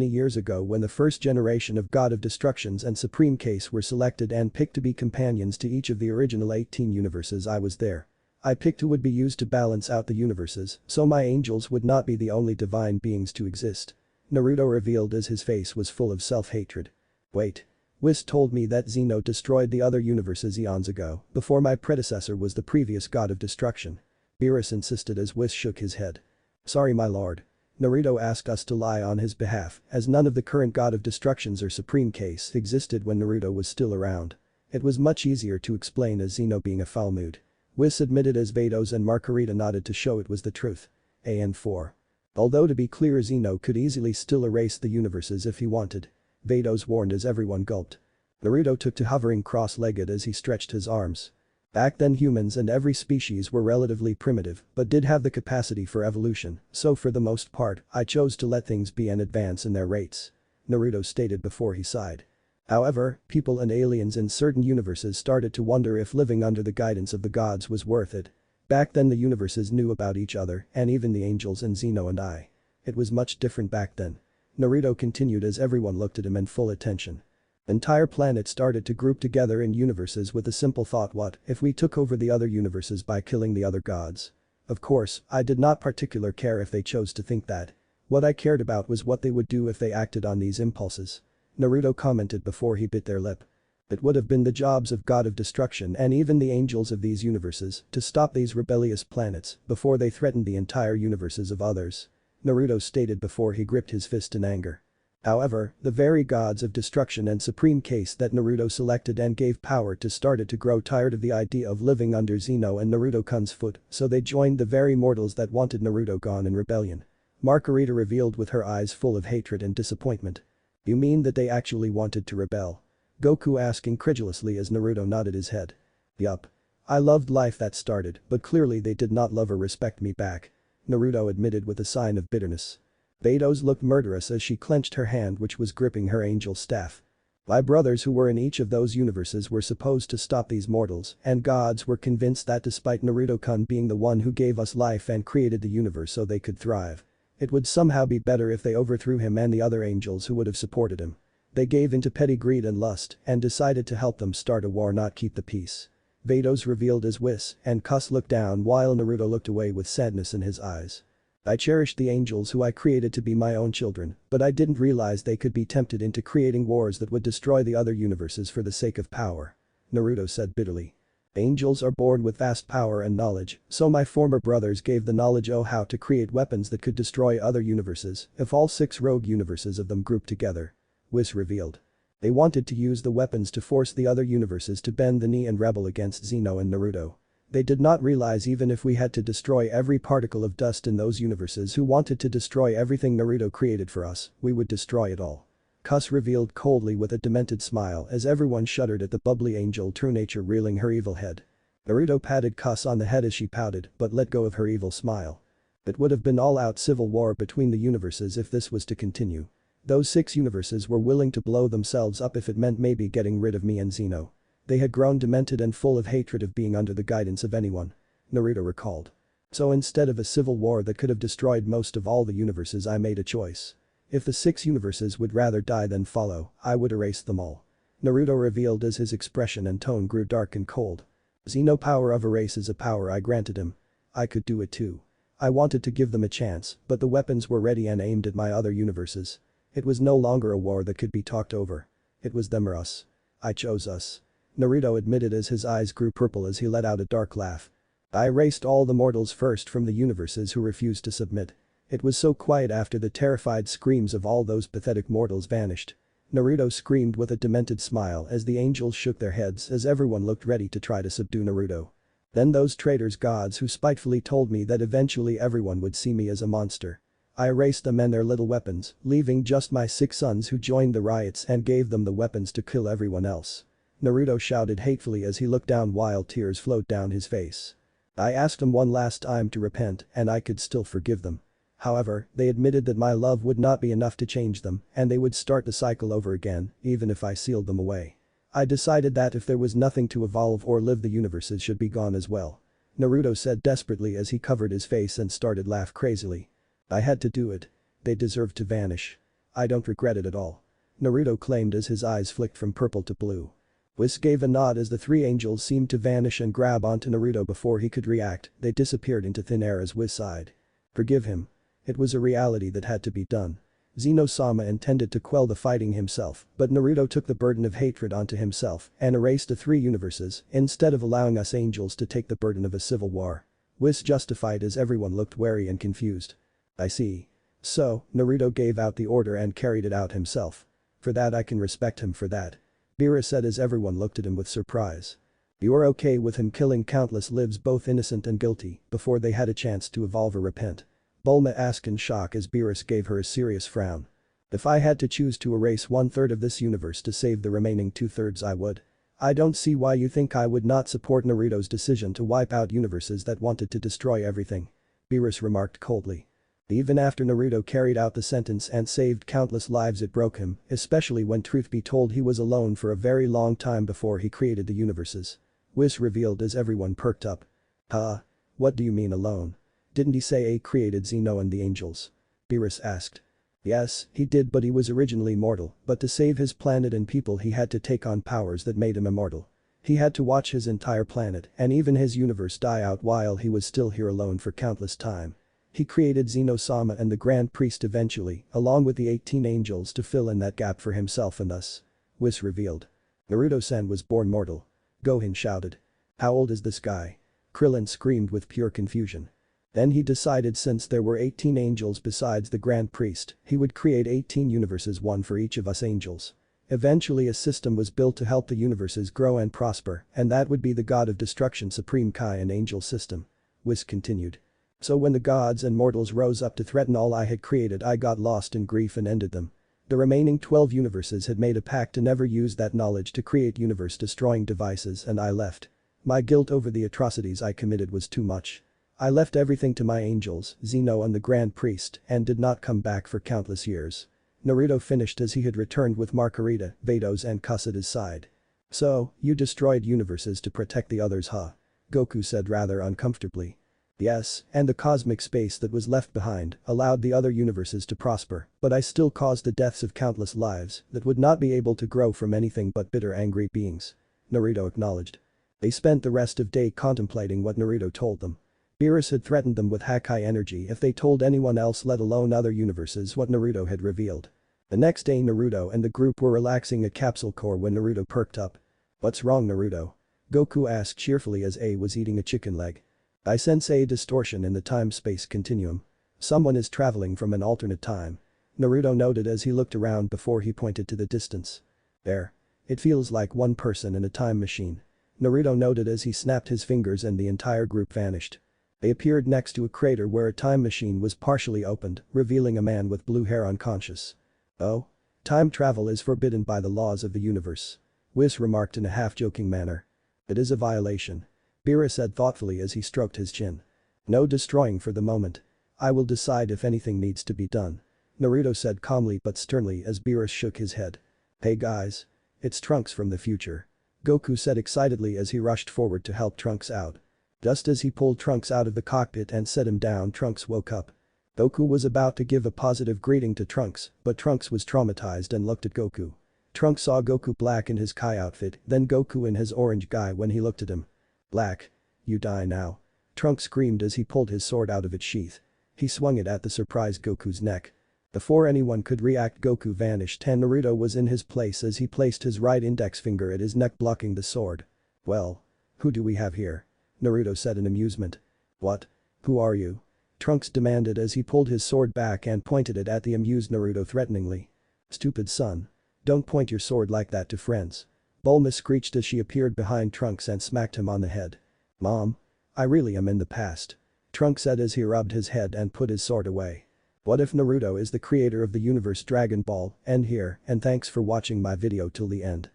years ago, when the first generation of God of Destructions and Supreme Case were selected and picked to be companions to each of the original 18 universes, I was there. I picked who would be used to balance out the universes, so my angels would not be the only divine beings to exist. Naruto revealed as his face was full of self-hatred. Wait. Whis told me that Zeno destroyed the other universes eons ago, before my predecessor was the previous God of Destruction. Beerus insisted as Whis shook his head. Sorry my lord. Naruto asked us to lie on his behalf, as none of the current God of Destructions or Supreme Case existed when Naruto was still around. It was much easier to explain as Zeno being a foul mood. Whis admitted as Vados and Margarita nodded to show it was the truth. And 4. Although to be clear, Zeno could easily still erase the universes if he wanted. Vados warned as everyone gulped. Naruto took to hovering cross-legged as he stretched his arms. Back then humans and every species were relatively primitive but did have the capacity for evolution, so for the most part, I chose to let things be and advance in their rates. Naruto stated before he sighed. However, people and aliens in certain universes started to wonder if living under the guidance of the gods was worth it. Back then the universes knew about each other and even the angels and Zeno and I. It was much different back then. Naruto continued as everyone looked at him in full attention. Entire planets started to group together in universes with a simple thought: what if we took over the other universes by killing the other gods? Of course, I did not particularly care if they chose to think that. What I cared about was what they would do if they acted on these impulses. Naruto commented before he bit their lip. It would have been the jobs of God of Destruction and even the angels of these universes to stop these rebellious planets before they threatened the entire universes of others. Naruto stated before he gripped his fist in anger. However, the very gods of destruction and supreme case that Naruto selected and gave power to started to grow tired of the idea of living under Zeno and Naruto-kun's foot, so they joined the very mortals that wanted Naruto gone in rebellion. Margarita revealed with her eyes full of hatred and disappointment. You mean that they actually wanted to rebel? Goku asked incredulously as Naruto nodded his head. Yup. I loved life that started, but clearly they did not love or respect me back. Naruto admitted with a sign of bitterness. Vados looked murderous as she clenched her hand which was gripping her angel staff. My brothers who were in each of those universes were supposed to stop these mortals, and gods were convinced that despite Naruto-kun being the one who gave us life and created the universe so they could thrive, it would somehow be better if they overthrew him and the other angels who would have supported him. They gave into petty greed and lust and decided to help them start a war, not keep the peace. Vados revealed as Whis and Kus looked down while Naruto looked away with sadness in his eyes. I cherished the angels who I created to be my own children, but I didn't realize they could be tempted into creating wars that would destroy the other universes for the sake of power. Naruto said bitterly. Angels are born with vast power and knowledge, so my former brothers gave the knowledge how to create weapons that could destroy other universes if all 6 rogue universes of them grouped together. Whis revealed. They wanted to use the weapons to force the other universes to bend the knee and rebel against Zeno and Naruto. They did not realize even if we had to destroy every particle of dust in those universes who wanted to destroy everything Naruto created for us, we would destroy it all. Cuss revealed coldly with a demented smile as everyone shuddered at the bubbly angel true nature reeling her evil head. Naruto patted Cuss on the head as she pouted but let go of her evil smile. It would have been all-out civil war between the universes if this was to continue. Those 6 universes were willing to blow themselves up if it meant maybe getting rid of me and Zeno. They had grown demented and full of hatred of being under the guidance of anyone. Naruto recalled. So instead of a civil war that could have destroyed most of all the universes, I made a choice. If the 6 universes would rather die than follow, I would erase them all. Naruto revealed as his expression and tone grew dark and cold. Zeno power of erase is a power I granted him. I could do it too. I wanted to give them a chance, but the weapons were ready and aimed at my other universes. It was no longer a war that could be talked over. It was them or us. I chose us. Naruto admitted as his eyes grew purple as he let out a dark laugh. I erased all the mortals first from the universes who refused to submit. It was so quiet after the terrified screams of all those pathetic mortals vanished. Naruto screamed with a demented smile as the angels shook their heads as everyone looked ready to try to subdue Naruto. Then those traitors gods who spitefully told me that eventually everyone would see me as a monster. I erased them and their little weapons, leaving just my 6 sons who joined the riots and gave them the weapons to kill everyone else. Naruto shouted hatefully as he looked down while tears flowed down his face. I asked them one last time to repent and I could still forgive them. However, they admitted that my love would not be enough to change them and they would start the cycle over again, even if I sealed them away. I decided that if there was nothing to evolve or live, the universes should be gone as well. Naruto said desperately as he covered his face and started laugh crazily. I had to do it. They deserved to vanish. I don't regret it at all. Naruto claimed as his eyes flicked from purple to blue. Whis gave a nod as the 3 angels seemed to vanish and grab onto Naruto before he could react. They disappeared into thin air as Whis sighed. Forgive him. It was a reality that had to be done. Zeno-sama intended to quell the fighting himself, but Naruto took the burden of hatred onto himself and erased the 3 universes instead of allowing us angels to take the burden of a civil war. Whis justified as everyone looked wary and confused. I see. So, Naruto gave out the order and carried it out himself. For that I can respect him for that. Beerus said as everyone looked at him with surprise. You're okay with him killing countless lives, both innocent and guilty, before they had a chance to evolve or repent? Bulma asked in shock as Beerus gave her a serious frown. If I had to choose to erase 1/3 of this universe to save the remaining 2/3, I would. I don't see why you think I would not support Naruto's decision to wipe out universes that wanted to destroy everything. Beerus remarked coldly. Even after Naruto carried out the sentence and saved countless lives, it broke him, especially when truth be told he was alone for a very long time before he created the universes. Whis revealed as everyone perked up. Huh? What do you mean alone? Didn't he say he created Zeno and the angels? Beerus asked. Yes, he did, but he was originally mortal, but to save his planet and people he had to take on powers that made him immortal. He had to watch his entire planet and even his universe die out while he was still here alone for countless time. He created Zeno-sama and the Grand Priest eventually, along with the 18 angels to fill in that gap for himself and us. Whis revealed. Naruto-san was born mortal. Gohan shouted. How old is this guy? Krillin screamed with pure confusion. Then he decided since there were 18 angels besides the Grand Priest, he would create 18 universes, one for each of us angels. Eventually a system was built to help the universes grow and prosper, and that would be the God of Destruction Supreme Kai and Angel system. Whis continued. So when the gods and mortals rose up to threaten all I had created, I got lost in grief and ended them. The remaining 12 universes had made a pact to never use that knowledge to create universe-destroying devices, and I left. My guilt over the atrocities I committed was too much. I left everything to my angels, Zeno and the Grand Priest, and did not come back for countless years. Naruto finished as he had returned with Margarita, Vados and Cuss at his side. So, you destroyed universes to protect the others, huh? Goku said rather uncomfortably. Yes, and the cosmic space that was left behind allowed the other universes to prosper, but I still caused the deaths of countless lives that would not be able to grow from anything but bitter angry beings. Naruto acknowledged. They spent the rest of the day contemplating what Naruto told them. Beerus had threatened them with Hakai energy if they told anyone else, let alone other universes, what Naruto had revealed. The next day Naruto and the group were relaxing at Capsule Core when Naruto perked up. What's wrong, Naruto? Goku asked cheerfully as A was eating a chicken leg. I sense a distortion in the time-space continuum. Someone is traveling from an alternate time. Naruto noted as he looked around before he pointed to the distance. There. It feels like one person in a time machine. Naruto noted as he snapped his fingers and the entire group vanished. They appeared next to a crater where a time machine was partially opened, revealing a man with blue hair unconscious. Oh? Time travel is forbidden by the laws of the universe. Whis remarked in a half-joking manner. It is a violation. Beerus said thoughtfully as he stroked his chin. No destroying for the moment. I will decide if anything needs to be done. Naruto said calmly but sternly as Beerus shook his head. Hey guys. It's Trunks from the future. Goku said excitedly as he rushed forward to help Trunks out. Just as he pulled Trunks out of the cockpit and set him down, Trunks woke up. Goku was about to give a positive greeting to Trunks, but Trunks was traumatized and looked at Goku. Trunks saw Goku black in his Kai outfit, then Goku in his orange Guy when he looked at him. Black. You die now. Trunks screamed as he pulled his sword out of its sheath. He swung it at the surprised Goku's neck. Before anyone could react, Goku vanished and Naruto was in his place as he placed his right index finger at his neck blocking the sword. Well. Who do we have here? Naruto said in amusement. What? Who are you? Trunks demanded as he pulled his sword back and pointed it at the amused Naruto threateningly. Stupid son. Don't point your sword like that to friends. Bulma screeched as she appeared behind Trunks and smacked him on the head. Mom. I really am in the past. Trunks said as he rubbed his head and put his sword away. What if Naruto is the creator of the universe Dragon Ball? End here and thanks for watching my video till the end.